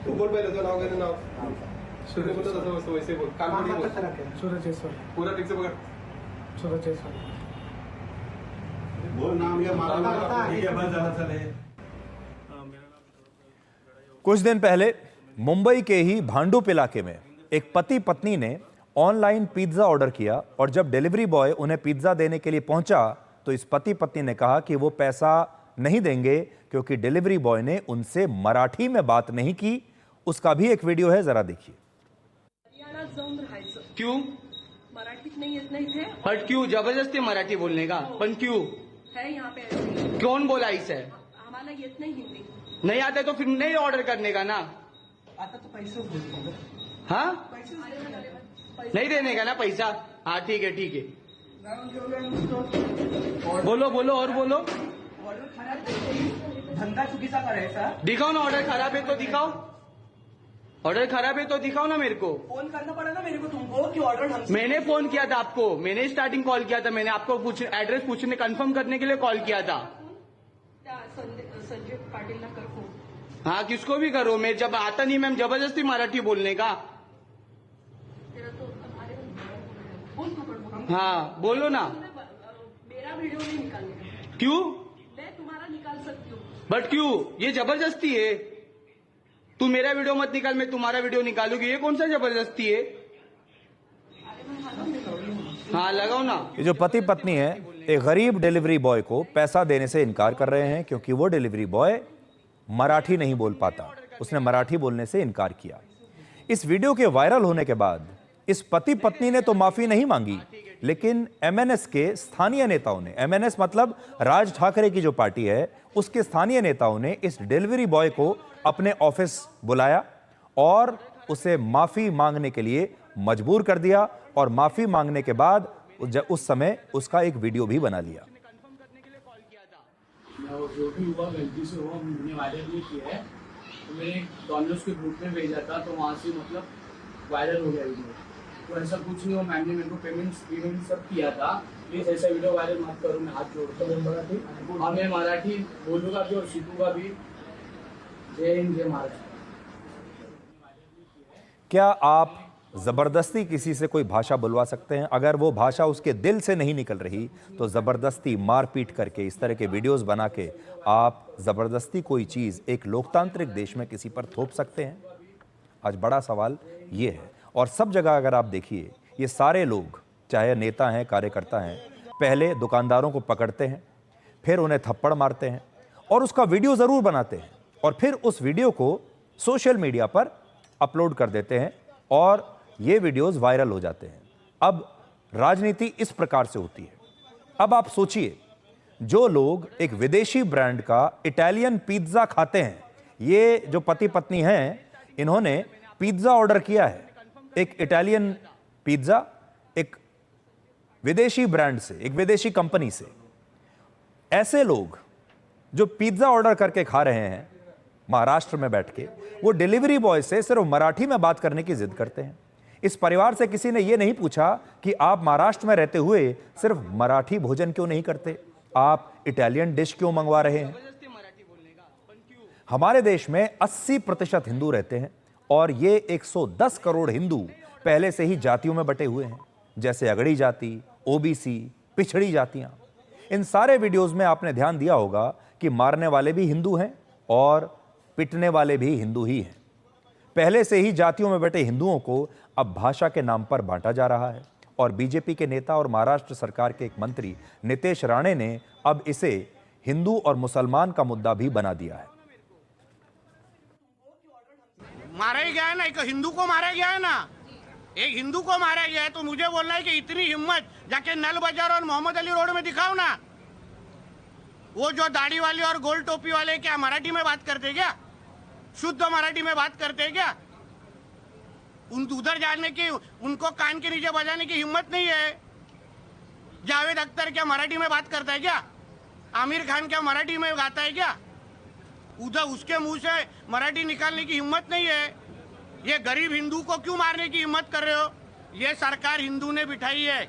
तू बोल पहिले तो नाव घेणं नाव सूर्य बोलतो तसं वस्तू वैसे बोल कान बोल सूरज जयस्वाल पूरा ठीक से पकड़ सूरज जयस्वाल बोल नाम ये मारा ठीक है बस ज़्यादा चले। कुछ दिन पहले मुंबई के ही भांडुप इलाके में एक पति पत्नी ने ऑनलाइन पिज्जा ऑर्डर किया और जब डिलीवरी बॉय उन्हें पिज्जा देने के लिए पहुंचा तो इस पति पत्नी ने कहा कि वो पैसा नहीं देंगे क्योंकि डिलीवरी बॉय ने उनसे मराठी में बात नहीं की। उसका भी एक वीडियो है, जरा देखिए। क्यों मराठीत नहीं येत नाही थे बट क्यों जबरदस्ती मराठी बोलने का पण क्यों है यहाँ पे ऐसे। कौन बोला इसे हमारा येत नहीं हिंदी नहीं आता तो फिर नहीं ऑर्डर करने का ना। आता तो पैसे बोलतो हाँ पैसे नहीं देने का ना पैसा। हाँ ठीक है ठीक है बोलो बोलो और बोलो। ऑर्डर खराब धंदा चुकीचा करायचा दिखाओ ना ऑर्डर खराब है तो दिखाओ। ऑर्डर खराब है तो दिखाओ ना मेरे को। फोन करना पड़ा ना मेरे को तुमको कि ऑर्डर ढंग से। मैंने फोन किया था आपको, मैंने स्टार्टिंग कॉल किया था, मैंने आपको एड्रेस पूछने कंफर्म करने के लिए कॉल किया था। त्या संजय पाटीलला कर फोन। हाँ किसको भी करो, मैं जब आता नहीं मैम जबरदस्ती मराठी बोलने का। तेरा तो अरे बोल पकड़ हाँ बोलो ना। मेरा वीडियो नहीं निकालने क्यों मैं तुम्हारा निकाल सकती हूँ बट क्यों ये जबरदस्ती है। तू मेरा वीडियो मत निकाल, मैं तुम्हारा वीडियो निकालूंगी, ये कौन सा जबरदस्ती है। हाँ लगाओ ना। ये जो पति पत्नी है एक गरीब डिलीवरी बॉय को पैसा देने से इनकार कर रहे हैं क्योंकि वो डिलीवरी बॉय मराठी नहीं बोल पाता, उसने मराठी बोलने से इनकार किया। इस वीडियो के वायरल होने के बाद इस पति पत्नी ने तो माफी नहीं मांगी, लेकिन एमएनएस के स्थानीय नेताओं ने, एमएनएस मतलब राज ठाकरे की जो पार्टी है, उसके स्थानीय नेताओं ने इस डिलीवरी बॉय को अपने ऑफिस बुलाया और उसे माफी मांगने के लिए मजबूर कर दिया और माफी मांगने के बाद उस समय उसका एक वीडियो भी बना लिया। जो भी हुआ गलती से हुआ, हमने वायरल नहीं किया है। तो मैंने डॉमिनोज के ग्रुप में भेजा था तो वहाँ से मतलब वायरल हो गया वीडियो। तो ऐसा कुछ नहीं हो, मैम ने मेरे को पेमेंट सब किया था। प्लीज़ ऐसा वीडियो वायरल मत करो, मैं हाथ जोड़ता हूँ मराठी। और मैं मराठी बोलूँगा भी और सीखूंगा भी। जय हिंद जय महाराष्ट्र। क्या आप जबरदस्ती किसी से कोई भाषा बुलवा सकते हैं। अगर वो भाषा उसके दिल से नहीं निकल रही तो जबरदस्ती मारपीट करके, इस तरह के वीडियोस बना के आप जबरदस्ती कोई चीज एक लोकतांत्रिक देश में किसी पर थोप सकते हैं? आज बड़ा सवाल ये है। और सब जगह अगर आप देखिए, ये सारे लोग, चाहे नेता हैं, कार्यकर्ता हैं, पहले दुकानदारों को पकड़ते हैं, फिर उन्हें थप्पड़ मारते हैं और उसका वीडियो जरूर बनाते हैं और फिर उस वीडियो को सोशल मीडिया पर अपलोड कर देते हैं और ये वीडियोस वायरल हो जाते हैं। अब राजनीति इस प्रकार से होती है। अब आप सोचिए, जो लोग एक विदेशी ब्रांड का इटालियन पिज्जा खाते हैं, ये जो पति पत्नी हैं, इन्होंने पिज्जा ऑर्डर किया है, एक इटालियन पिज्जा, एक विदेशी ब्रांड से, एक विदेशी कंपनी से। ऐसे लोग जो पिज्जा ऑर्डर करके खा रहे हैं महाराष्ट्र में बैठ के, वो डिलीवरी बॉय से सिर्फ मराठी में बात करने की जिद करते हैं। इस परिवार से किसी ने ये नहीं पूछा कि आप महाराष्ट्र में रहते हुए सिर्फ मराठी भोजन क्यों नहीं करते, आप इटालियन डिश क्यों मंगवा रहे हैं? हमारे देश में 80% हिंदू रहते हैं और ये 110 करोड़ हिंदू पहले से ही जातियों में बटे हुए हैं, जैसे अगड़ी जाति, ओबीसी, पिछड़ी जातियां। इन सारे वीडियोस में आपने ध्यान दिया होगा कि मारने वाले भी हिंदू हैं और पिटने वाले भी हिंदू ही हैं। पहले से ही जातियों में बटे हिंदुओं को अब भाषा के नाम पर बांटा जा रहा है और बीजेपी के नेता और महाराष्ट्र सरकार के एक मंत्री नितेश राणे ने अब इसे हिंदू और मुसलमान का मुद्दा भी बना दिया है। मारा ही गया है ना, एक हिंदू को मारा गया है ना, एक हिंदू को मारा गया है, तो मुझे बोलना है कि इतनी हिम्मत जाके नल बाजार और मोहम्मद अली रोड में दिखाओ ना। वो जो दाढ़ी वाले और गोल टोपी वाले क्या मराठी में बात करते क्या? शुद्ध मराठी में बात करते क्या? उधर जाने की, उनको कान के नीचे बजाने की हिम्मत नहीं है। जावेद अख्तर क्या मराठी में बात करता है क्या? आमिर खान क्या मराठी में गाता है क्या? उधर उसके मुंह से मराठी निकालने की हिम्मत नहीं है। ये गरीब हिंदू को क्यों मारने की हिम्मत कर रहे हो? ये सरकार हिंदू ने बिठाई है,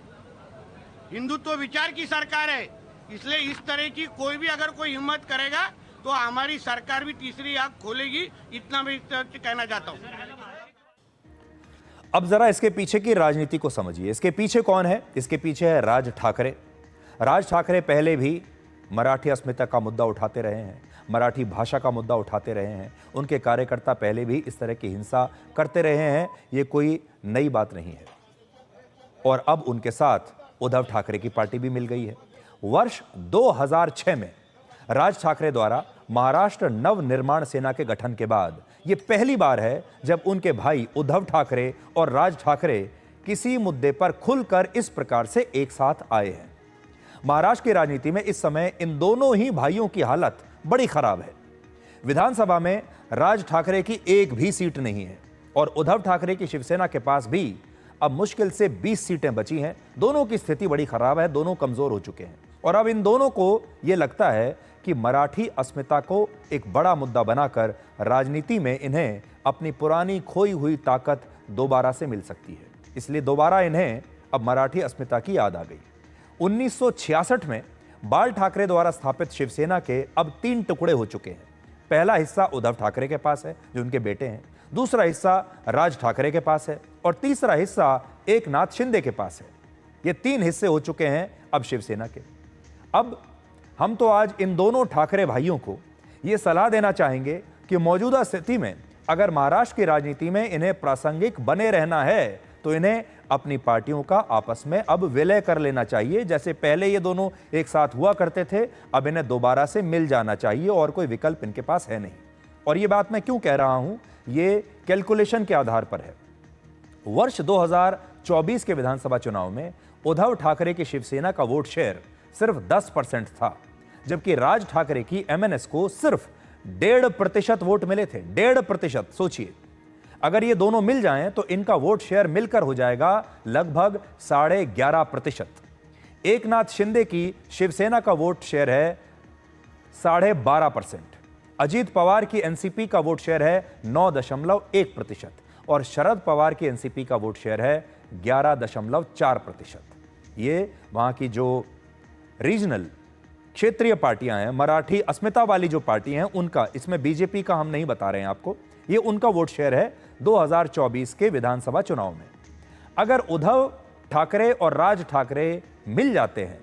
हिंदुत्व विचार की सरकार है, इसलिए इस तरह की कोई भी अगर कोई हिम्मत करेगा तो हमारी सरकार भी तीसरी आंख खोलेगी। इतना मैं कहना चाहता हूँ। अब जरा इसके पीछे की राजनीति को समझिए। इसके पीछे कौन है? इसके पीछे है राज ठाकरे। राज ठाकरे पहले भी मराठी अस्मिता का मुद्दा उठाते रहे हैं, मराठी भाषा का मुद्दा उठाते रहे हैं। उनके कार्यकर्ता पहले भी इस तरह की हिंसा करते रहे हैं, ये कोई नई बात नहीं है। और अब उनके साथ उद्धव ठाकरे की पार्टी भी मिल गई है। वर्ष 2006 में राज ठाकरे द्वारा महाराष्ट्र नव निर्माण सेना के गठन के बाद यह पहली बार है जब उनके भाई उद्धव ठाकरे और राज ठाकरे किसी मुद्दे पर खुलकर इस प्रकार से एक साथ आए हैं। महाराष्ट्र की राजनीति में इस समय इन दोनों ही भाइयों की हालत बड़ी खराब है। विधानसभा में राज ठाकरे की एक भी सीट नहीं है और उद्धव ठाकरे की शिवसेना के पास भी अब मुश्किल से 20 सीटें बची हैं। दोनों की स्थिति बड़ी खराब है, दोनों कमजोर हो चुके हैं और अब इन दोनों को यह लगता है कि मराठी अस्मिता को एक बड़ा मुद्दा बनाकर राजनीति में इन्हें अपनी पुरानी खोई हुई ताकत दोबारा से मिल सकती है। इसलिए दोबारा इन्हें अब मराठी अस्मिता की याद आ गई। 1966 में बाल ठाकरे द्वारा स्थापित शिवसेना के अब 3 टुकड़े हो चुके हैं। पहला हिस्सा उद्धव ठाकरे के पास है, जो उनके बेटे हैं, दूसरा हिस्सा राज ठाकरे के पास है और तीसरा हिस्सा एकनाथ शिंदे के पास है। ये 3 हिस्से हो चुके हैं अब शिवसेना के। अब हम तो आज इन दोनों ठाकरे भाइयों को यह सलाह देना चाहेंगे कि मौजूदा स्थिति में अगर महाराष्ट्र की राजनीति में इन्हें प्रासंगिक बने रहना है तो इन्हें अपनी पार्टियों का आपस में अब विलय कर लेना चाहिए। जैसे पहले ये दोनों एक साथ हुआ करते थे, अब इन्हें दोबारा से मिल जाना चाहिए और कोई विकल्प इनके पास है नहीं। और ये बात मैं क्यों कह रहा हूं, ये कैलकुलेशन के आधार पर है। वर्ष 2024 के विधानसभा चुनाव में उद्धव ठाकरे की शिवसेना का वोट शेयर सिर्फ 10% था, जबकि राज ठाकरे की एमएनएस को सिर्फ 1.5% वोट मिले थे। 1.5%। सोचिए, अगर ये दोनों मिल जाएं तो इनका वोट शेयर मिलकर हो जाएगा लगभग 11.5%। एकनाथ शिंदे की शिवसेना का वोट शेयर है 12.5%। अजीत पवार की एनसीपी का वोट शेयर है 9.1% और शरद पवार की एनसीपी का वोट शेयर है 11.4%। ये वहां की जो रीजनल क्षेत्रीय पार्टियां हैं, मराठी अस्मिता वाली जो पार्टी हैं, उनका, इसमें बीजेपी का हम नहीं बता रहे हैं आपको, ये उनका वोट शेयर है 2024 के विधानसभा चुनाव में। अगर उद्धव ठाकरे और राज ठाकरे मिल जाते हैं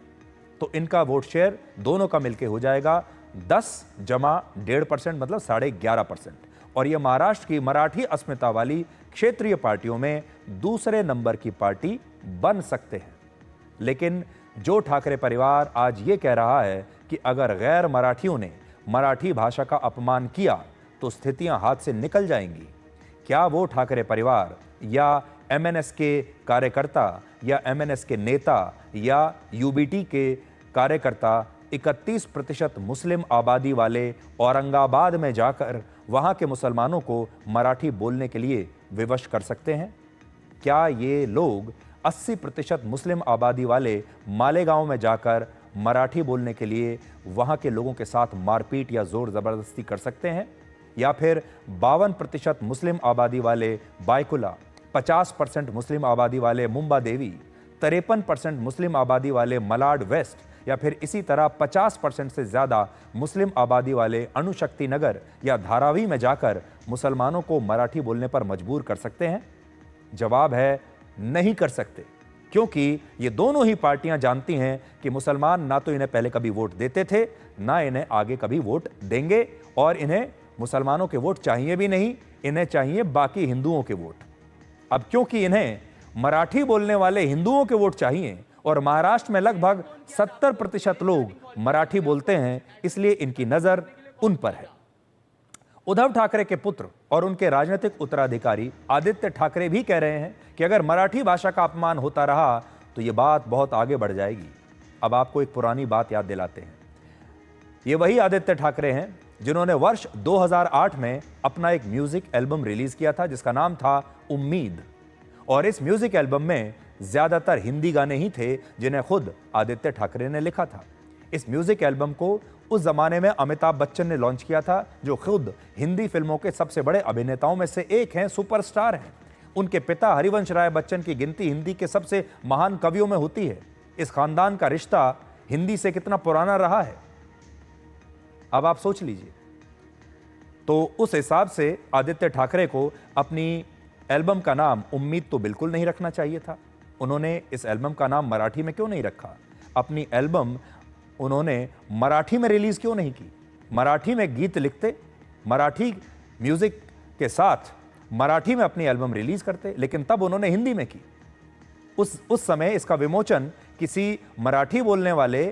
तो इनका वोट शेयर दोनों का मिलकर हो जाएगा 10 जमा 1.5% मतलब 11.5%। और यह महाराष्ट्र की मराठी अस्मिता वाली क्षेत्रीय पार्टियों में दूसरे नंबर की पार्टी बन सकते हैं। लेकिन जो ठाकरे परिवार आज ये कह रहा है कि अगर गैर मराठियों ने मराठी भाषा का अपमान किया तो स्थितियां हाथ से निकल जाएंगी, क्या वो ठाकरे परिवार या एमएनएस के कार्यकर्ता या एमएनएस के नेता या यूबीटी के कार्यकर्ता 31% मुस्लिम आबादी वाले औरंगाबाद में जाकर वहां के मुसलमानों को मराठी बोलने के लिए विवश कर सकते हैं? क्या ये लोग 80% मुस्लिम आबादी वाले मालेगांव में जाकर मराठी बोलने के लिए वहां के लोगों के साथ मारपीट या जोर जबरदस्ती कर सकते हैं? या फिर 52% मुस्लिम आबादी वाले बायकुला, 50% मुस्लिम आबादी वाले मुंबा देवी, 53% मुस्लिम आबादी वाले मलाड वेस्ट या फिर इसी तरह 50% से ज्यादा मुस्लिम आबादी वाले अणुशक्ति नगर या धारावी में जाकर मुसलमानों को मराठी बोलने पर मजबूर कर सकते हैं? जवाब है नहीं कर सकते, क्योंकि ये दोनों ही पार्टियां जानती हैं कि मुसलमान ना तो इन्हें पहले कभी वोट देते थे, ना इन्हें आगे कभी वोट देंगे, और इन्हें मुसलमानों के वोट चाहिए भी नहीं, इन्हें चाहिए बाकी हिंदुओं के वोट। अब क्योंकि इन्हें मराठी बोलने वाले हिंदुओं के वोट चाहिए और महाराष्ट्र में लगभग 70% लोग मराठी बोलते हैं, इसलिए इनकी नजर उन पर है। उद्धव ठाकरे के पुत्र और उनके राजनीतिक उत्तराधिकारी आदित्य ठाकरे भी कह रहे हैं कि अगर मराठी भाषा का अपमान होता रहा तो यह बात बहुत आगे बढ़ जाएगी। अब आपको एक पुरानी बात याद दिलाते हैं। ये वही आदित्य ठाकरे हैं जिन्होंने वर्ष 2008 में अपना एक म्यूजिक एल्बम रिलीज किया था जिसका नाम था उम्मीद, और इस म्यूजिक एल्बम में ज्यादातर हिंदी गाने ही थे जिन्हें खुद आदित्य ठाकरे ने लिखा था। इस म्यूजिक एल्बम को उस जमाने में अमिताभ बच्चन ने लॉन्च किया था, जो खुद हिंदी फिल्मों के सबसे बड़े अभिनेताओं में से एक हैं, सुपरस्टार हैं। उनके पिता हरिवंश राय बच्चन की गिनती हिंदी के सबसे महान कवियों में होती है। इस खानदान का रिश्ता हिंदी से कितना पुराना रहा है, अब आप सोच लीजिए। तो उस हिसाब से आदित्य ठाकरे को अपनी एल्बम का नाम उम्मीद तो बिल्कुल नहीं रखना चाहिए था। उन्होंने इस एल्बम का नाम मराठी में क्यों नहीं रखा? अपनी एल्बम उन्होंने मराठी में रिलीज क्यों नहीं की? मराठी में गीत लिखते, मराठी म्यूजिक के साथ मराठी में अपनी एल्बम रिलीज करते, लेकिन तब उन्होंने हिंदी में की। उस समय इसका विमोचन किसी मराठी बोलने वाले,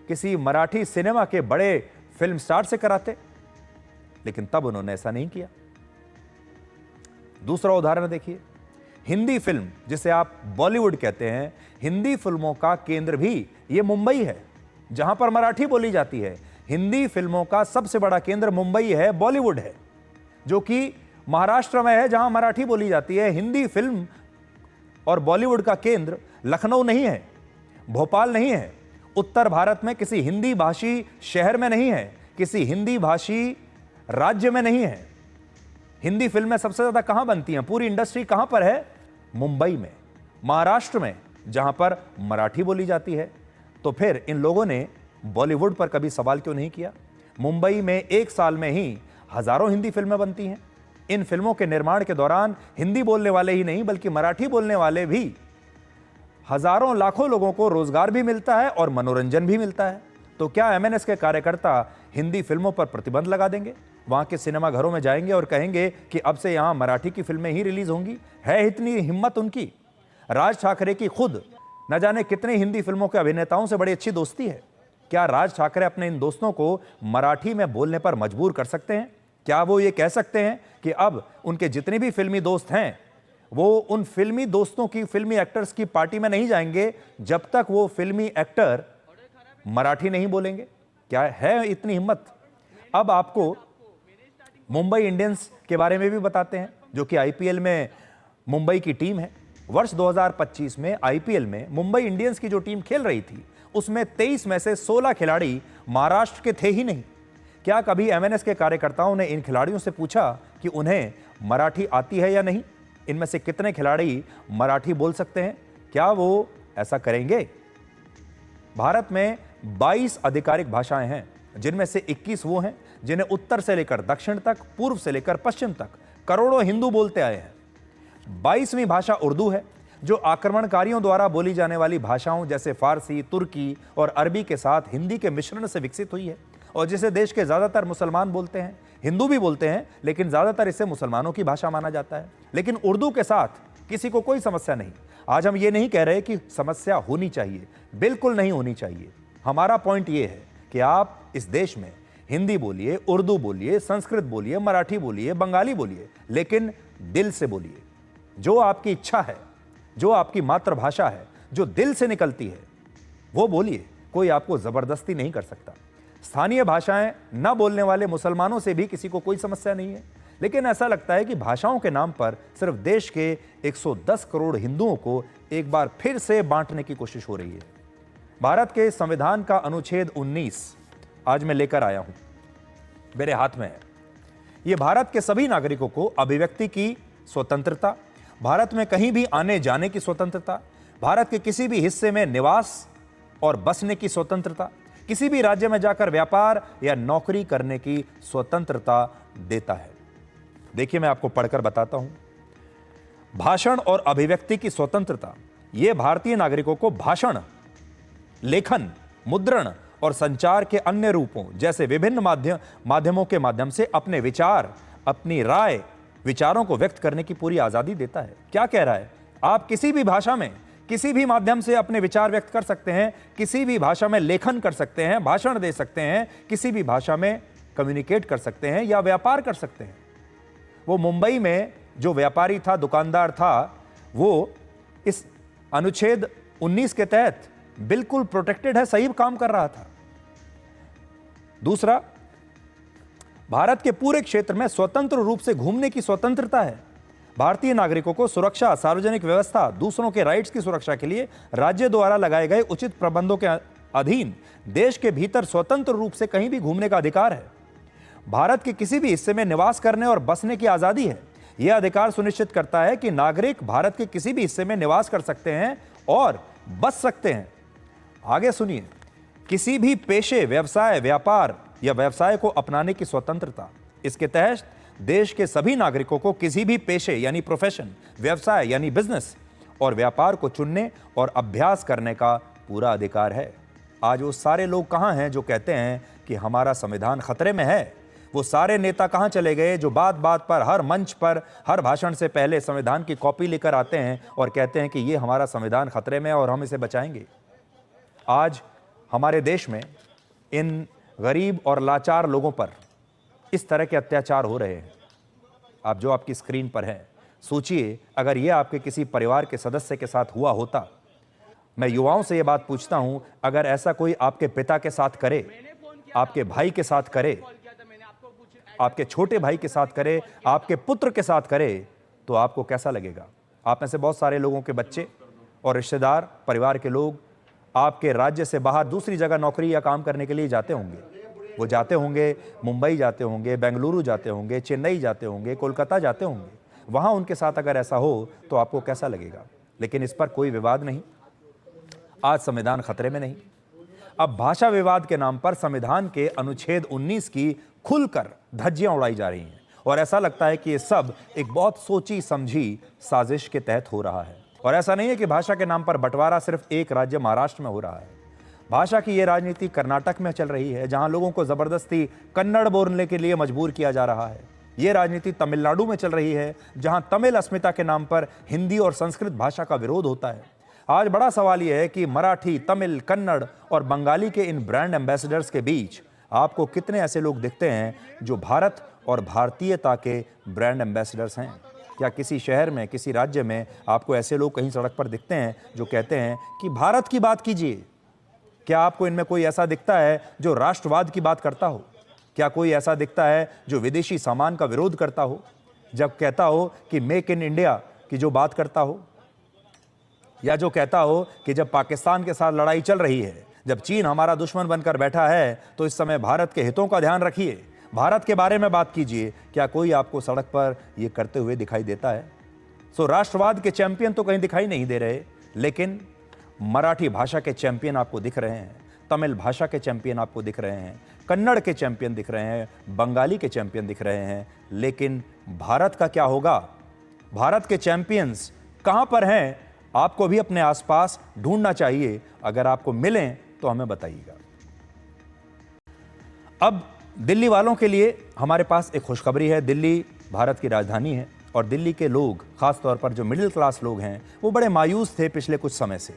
किसी मराठी सिनेमा के बड़े फिल्म स्टार से कराते, लेकिन तब उन्होंने ऐसा नहीं किया। दूसरा उदाहरण देखिए, हिंदी फिल्म जिसे आप बॉलीवुड कहते हैं, हिंदी फिल्मों का केंद्र भी ये मुंबई है जहां पर मराठी बोली जाती है। हिंदी फिल्मों का सबसे बड़ा केंद्र मुंबई है, बॉलीवुड है, जो कि महाराष्ट्र में है जहां मराठी बोली जाती है। हिंदी फिल्म और बॉलीवुड का केंद्र लखनऊ नहीं है, भोपाल नहीं है, उत्तर भारत में किसी हिंदी भाषी शहर में नहीं है, किसी हिंदी भाषी राज्य में नहीं है। हिंदी फिल्में सबसे ज्यादा कहां बनती हैं? पूरी इंडस्ट्री कहां पर है? मुंबई में, महाराष्ट्र में, जहां पर मराठी बोली जाती है। तो फिर इन लोगों ने बॉलीवुड पर कभी सवाल क्यों नहीं किया? मुंबई में एक साल में ही हजारों हिंदी फिल्में बनती हैं। इन फिल्मों के निर्माण के दौरान हिंदी बोलने वाले ही नहीं बल्कि मराठी बोलने वाले भी हजारों लाखों लोगों को रोजगार भी मिलता है और मनोरंजन भी मिलता है। तो क्या एमएनएस के कार्यकर्ता हिंदी फिल्मों पर प्रतिबंध लगा देंगे? वहां के सिनेमा घरों में जाएंगे और कहेंगे कि अब से यहां मराठी की फिल्में ही रिलीज होंगी? है इतनी हिम्मत उनकी? राज ठाकरे की खुद न जाने कितने हिंदी फिल्मों के अभिनेताओं से बड़ी अच्छी दोस्ती है। क्या राज ठाकरे अपने इन दोस्तों को मराठी में बोलने पर मजबूर कर सकते हैं? क्या वो ये कह सकते हैं कि अब उनके जितने भी फिल्मी दोस्त हैं वो उन फिल्मी दोस्तों की, फिल्मी एक्टर्स की पार्टी में नहीं जाएंगे जब तक वो फिल्मी एक्टर मराठी नहीं बोलेंगे? क्या है इतनी हिम्मत? अब आपको मुंबई इंडियंस के बारे में भी बताते हैं, जो कि आईपीएल में मुंबई की टीम है। वर्ष 2025 में आईपीएल में मुंबई इंडियंस की जो टीम खेल रही थी उसमें 23 में से 16 खिलाड़ी महाराष्ट्र के थे ही नहीं। क्या कभी एमएनएस के कार्यकर्ताओं ने इन खिलाड़ियों से पूछा कि उन्हें मराठी आती है या नहीं? इनमें से कितने खिलाड़ी मराठी बोल सकते हैं? क्या वो ऐसा करेंगे? भारत में 22 आधिकारिक भाषाएं हैं, जिनमें से 21 वो हैं जिन्हें उत्तर से लेकर दक्षिण तक, पूर्व से लेकर पश्चिम तक करोड़ों हिंदू बोलते आए हैं। 22वीं भाषा उर्दू है, जो आक्रमणकारियों द्वारा बोली जाने वाली भाषाओं जैसे फारसी, तुर्की और अरबी के साथ हिंदी के मिश्रण से विकसित हुई है और जिसे देश के ज्यादातर मुसलमान बोलते हैं, हिंदू भी बोलते हैं, लेकिन ज्यादातर इसे मुसलमानों की भाषा माना जाता है। लेकिन उर्दू के साथ किसी को कोई समस्या नहीं। आज हम ये नहीं कह रहे कि समस्या होनी चाहिए, बिल्कुल नहीं होनी चाहिए। हमारा पॉइंट ये है कि आप इस देश में हिंदी बोलिए, उर्दू बोलिए, संस्कृत बोलिए, मराठी बोलिए, बंगाली बोलिए, लेकिन दिल से बोलिए। जो आपकी इच्छा है, जो आपकी मातृभाषा है, जो दिल से निकलती है, वो बोलिए। कोई आपको जबरदस्ती नहीं कर सकता। स्थानीय भाषाएं न बोलने वाले मुसलमानों से भी किसी को कोई समस्या नहीं है, लेकिन ऐसा लगता है कि भाषाओं के नाम पर सिर्फ देश के 110 करोड़ हिंदुओं को एक बार फिर से बांटने की कोशिश हो रही है। भारत के संविधान का अनुच्छेद 19 आज मैं लेकर आया हूं, मेरे हाथ में है। यह भारत के सभी नागरिकों को अभिव्यक्ति की स्वतंत्रता, भारत में कहीं भी आने जाने की स्वतंत्रता, भारत के किसी भी हिस्से में निवास और बसने की स्वतंत्रता, किसी भी राज्य में जाकर व्यापार या नौकरी करने की स्वतंत्रता देता है। देखिए, मैं आपको पढ़कर बताता हूं। भाषण और अभिव्यक्ति की स्वतंत्रता यह भारतीय नागरिकों को भाषण, लेखन, मुद्रण और संचार के अन्य रूपों जैसे विभिन्न माध्यमों के माध्यम से अपने विचार, अपनी राय, विचारों को व्यक्त करने की पूरी आजादी देता है। क्या कह रहा है? आप किसी भी भाषा में, किसी भी माध्यम से अपने विचार व्यक्त कर सकते हैं, किसी भी भाषा में लेखन कर सकते हैं, भाषण दे सकते हैं, किसी भी भाषा में कम्युनिकेट कर सकते हैं या व्यापार कर सकते हैं। वो मुंबई में जो व्यापारी था, दुकानदार था, वो इस अनुच्छेद 19 के तहत बिल्कुल प्रोटेक्टेड है, सही काम कर रहा था। दूसरा, भारत के पूरे क्षेत्र में स्वतंत्र रूप से घूमने की स्वतंत्रता है। भारतीय नागरिकों को सुरक्षा, सार्वजनिक व्यवस्था, दूसरों के राइट्स की सुरक्षा के लिए राज्य द्वारा लगाए गए उचित प्रबंधों के अधीन देश के भीतर स्वतंत्र रूप से कहीं भी घूमने का अधिकार है। भारत के किसी भी हिस्से में निवास करने और बसने की आजादी है। यह अधिकार सुनिश्चित करता है कि नागरिक भारत के किसी भी हिस्से में निवास कर सकते हैं और बस सकते हैं। आगे सुनिए, किसी भी पेशे, व्यवसाय, व्यापार या व्यवसाय को अपनाने की स्वतंत्रता। इसके तहत देश के सभी नागरिकों को किसी भी पेशे यानी प्रोफेशन, व्यवसाय यानी बिजनेस और व्यापार को चुनने और अभ्यास करने का पूरा अधिकार है। आज वो सारे लोग कहां हैं जो कहते हैं कि हमारा संविधान खतरे में है? वो सारे नेता कहां चले गए जो बात बात पर, हर मंच पर, हर भाषण से पहले संविधान की कॉपी लेकर आते हैं और कहते हैं कि ये हमारा संविधान खतरे में है और हम इसे बचाएंगे? आज हमारे देश में इन गरीब और लाचार लोगों पर इस तरह के अत्याचार हो रहे हैं। आप जो आपकी स्क्रीन पर है, सोचिए अगर यह आपके किसी परिवार के सदस्य के साथ हुआ होता। मैं युवाओं से यह बात पूछता हूं, अगर ऐसा कोई आपके पिता के साथ करे, आपके भाई के साथ करे, आपके छोटे भाई के साथ करे, आपके पुत्र के साथ करे, तो आपको कैसा लगेगा? आप में से बहुत सारे लोगों के बच्चे और रिश्तेदार, परिवार के लोग आपके राज्य से बाहर दूसरी जगह नौकरी या काम करने के लिए जाते होंगे। वो जाते होंगे, मुंबई जाते होंगे, बेंगलुरु जाते होंगे, चेन्नई जाते होंगे, कोलकाता जाते होंगे। वहां उनके साथ अगर ऐसा हो तो आपको कैसा लगेगा? लेकिन इस पर कोई विवाद नहीं। आज संविधान खतरे में नहीं। अब भाषा विवाद के नाम पर संविधान के अनुच्छेद 19 की खुलकर धज्जियां उड़ाई जा रही हैं और ऐसा लगता है कि ये सब एक बहुत सोची समझी साजिश के तहत हो रहा है। और ऐसा नहीं है कि भाषा के नाम पर बंटवारा सिर्फ एक राज्य महाराष्ट्र में हो रहा है। भाषा की यह राजनीति कर्नाटक में चल रही है, जहां लोगों को जबरदस्ती कन्नड़ बोलने के लिए मजबूर किया जा रहा है। यह राजनीति तमिलनाडु में चल रही है, जहां तमिल अस्मिता के नाम पर हिंदी और संस्कृत भाषा का विरोध होता है। आज बड़ा सवाल यह है कि मराठी, तमिल, कन्नड़ और बंगाली के इन ब्रांड एम्बेसडर्स के बीच आपको कितने ऐसे लोग दिखते हैं जो भारत और भारतीयता के ब्रांड एम्बेसडर्स हैं? क्या किसी शहर में, किसी राज्य में आपको ऐसे लोग कहीं सड़क पर दिखते हैं जो कहते हैं कि भारत की बात कीजिए? क्या आपको इनमें कोई ऐसा दिखता है जो राष्ट्रवाद की बात करता हो? क्या कोई ऐसा दिखता है जो विदेशी सामान का विरोध करता हो, जब कहता हो कि मेक इन इंडिया की जो बात करता हो, या जो कहता हो कि जब पाकिस्तान के साथ लड़ाई चल रही है, जब चीन हमारा दुश्मन बनकर बैठा है, तो इस समय भारत के हितों का ध्यान रखिए, भारत के बारे में बात कीजिए? क्या कोई आपको सड़क पर यह करते हुए दिखाई देता है? सो राष्ट्रवाद के चैंपियन तो कहीं दिखाई नहीं दे रहे, लेकिन मराठी भाषा के चैंपियन आपको दिख रहे हैं, तमिल भाषा के चैंपियन आपको दिख रहे हैं, कन्नड़ के चैंपियन दिख रहे हैं, बंगाली के चैंपियन दिख रहे हैं। लेकिन भारत का क्या होगा? भारत के चैंपियंस कहां पर हैं? आपको भी अपने आसपास ढूंढना चाहिए। अगर आपको मिलें तो हमें बताइएगा। अब दिल्ली वालों के लिए हमारे पास एक खुशखबरी है। दिल्ली भारत की राजधानी है और दिल्ली के लोग, खासतौर पर जो मिडिल क्लास लोग हैं, वो बड़े मायूस थे पिछले कुछ समय से।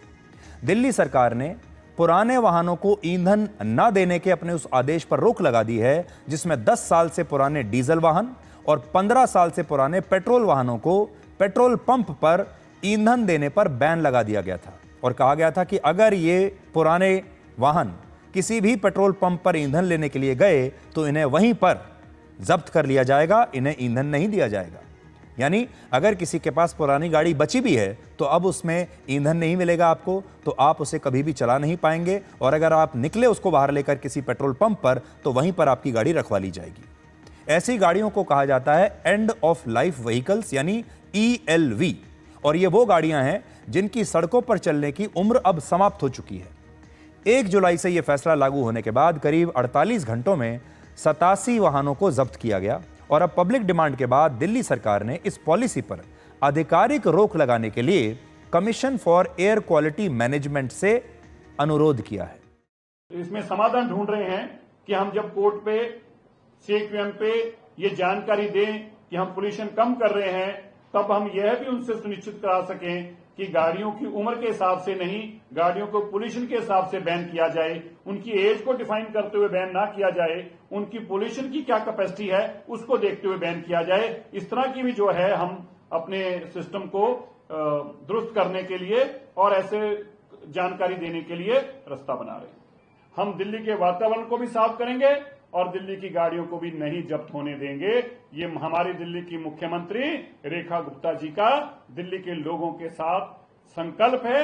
दिल्ली सरकार ने पुराने वाहनों को ईंधन न देने के अपने उस आदेश पर रोक लगा दी है, जिसमें 10 साल से पुराने डीजल वाहन और 15 साल से पुराने पेट्रोल वाहनों को पेट्रोल पंप पर ईंधन देने पर बैन लगा दिया गया था। और कहा गया था कि अगर ये पुराने वाहन किसी भी पेट्रोल पंप पर ईंधन लेने के लिए गए तो इन्हें वहीं पर जब्त कर लिया जाएगा, इन्हें ईंधन नहीं दिया जाएगा। यानी अगर किसी के पास पुरानी गाड़ी बची भी है तो अब उसमें ईंधन नहीं मिलेगा आपको, तो आप उसे कभी भी चला नहीं पाएंगे। और अगर आप निकले उसको बाहर लेकर किसी पेट्रोल पंप पर तो वहीं पर आपकी गाड़ी रखवा ली जाएगी। ऐसी गाड़ियों को कहा जाता है एंड ऑफ लाइफ व्हीकल्स, यानी ELV। और ये वो गाड़ियां हैं जिनकी सड़कों पर चलने की उम्र अब समाप्त हो चुकी है। 1 जुलाई से यह फैसला लागू होने के बाद करीब 48 घंटों में 87 वाहनों को जब्त किया गया। और अब पब्लिक डिमांड के बाद दिल्ली सरकार ने इस पॉलिसी पर आधिकारिक रोक लगाने के लिए commission for air quality management से अनुरोध किया है। इसमें समाधान ढूंढ रहे हैं कि हम जब कोर्ट पे CQM पे ये जानकारी दें कि हम पोल्यूशन कम कर रहे हैं, तब हम यह भी उनसे सुनिश्चित करा सकें कि गाड़ियों की उम्र के हिसाब से नहीं, गाड़ियों को पोल्यूशन के हिसाब से बैन किया जाए। उनकी एज को डिफाइन करते हुए बैन ना किया जाए, उनकी पोल्यूशन की क्या कैपेसिटी है उसको देखते हुए बैन किया जाए। इस तरह की भी जो है हम अपने सिस्टम को दुरुस्त करने के लिए और ऐसे जानकारी देने के लिए रास्ता बना रहे हैं। हम दिल्ली के वातावरण को भी साफ करेंगे और दिल्ली की गाड़ियों को भी नहीं जब्त होने देंगे। ये हमारी दिल्ली की मुख्यमंत्री रेखा गुप्ता जी का दिल्ली के लोगों के साथ संकल्प है।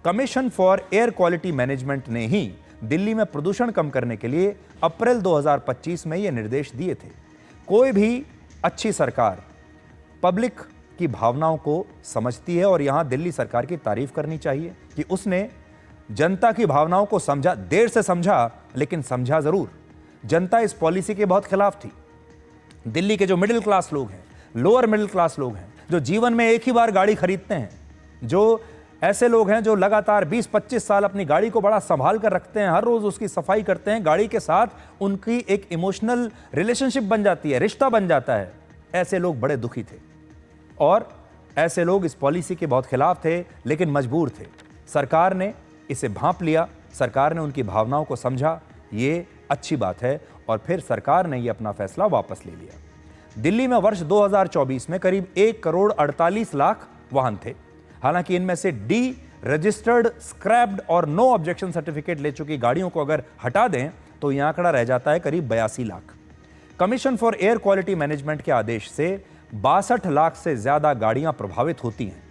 Commission for air quality management ने ही दिल्ली में प्रदूषण कम करने के लिए अप्रैल 2025 में ये निर्देश दिए थे। कोई भी अच्छी सरकार पब्लिक की भावनाओं को समझती है और यहां दिल्ली सरकार की तारीफ करनी चाहिए कि उसने जनता की भावनाओं को समझा, देर से समझा लेकिन समझा जरूर। जनता इस पॉलिसी के बहुत खिलाफ थी। दिल्ली के जो मिडिल क्लास लोग हैं, लोअर मिडिल क्लास लोग हैं, जो जीवन में एक ही बार गाड़ी खरीदते हैं, जो ऐसे लोग हैं जो लगातार 20-25 साल अपनी गाड़ी को बड़ा संभाल कर रखते हैं, हर रोज उसकी सफाई करते हैं, गाड़ी के साथ उनकी एक इमोशनल रिलेशनशिप बन जाती है, रिश्ता बन जाता है। ऐसे लोग बड़े दुखी थे और ऐसे लोग इस पॉलिसी के बहुत खिलाफ थे, लेकिन मजबूर थे। सरकार ने इसे भांप लिया, सरकार ने उनकी भावनाओं को समझा, ये अच्छी बात है। और फिर सरकार ने ये अपना फैसला वापस ले लिया। दिल्ली में वर्ष 2024 में करीब 1 करोड़ 48 लाख वाहन थे। हालांकि इनमें से डी रजिस्टर्ड, स्क्रैप्ड और नो ऑब्जेक्शन सर्टिफिकेट ले चुकी गाड़ियों को अगर हटा दें तो यह आंकड़ा रह जाता है करीब 82 lakh. Commission for air quality management के आदेश से 62 लाख से ज्यादा गाड़ियां प्रभावित होती हैं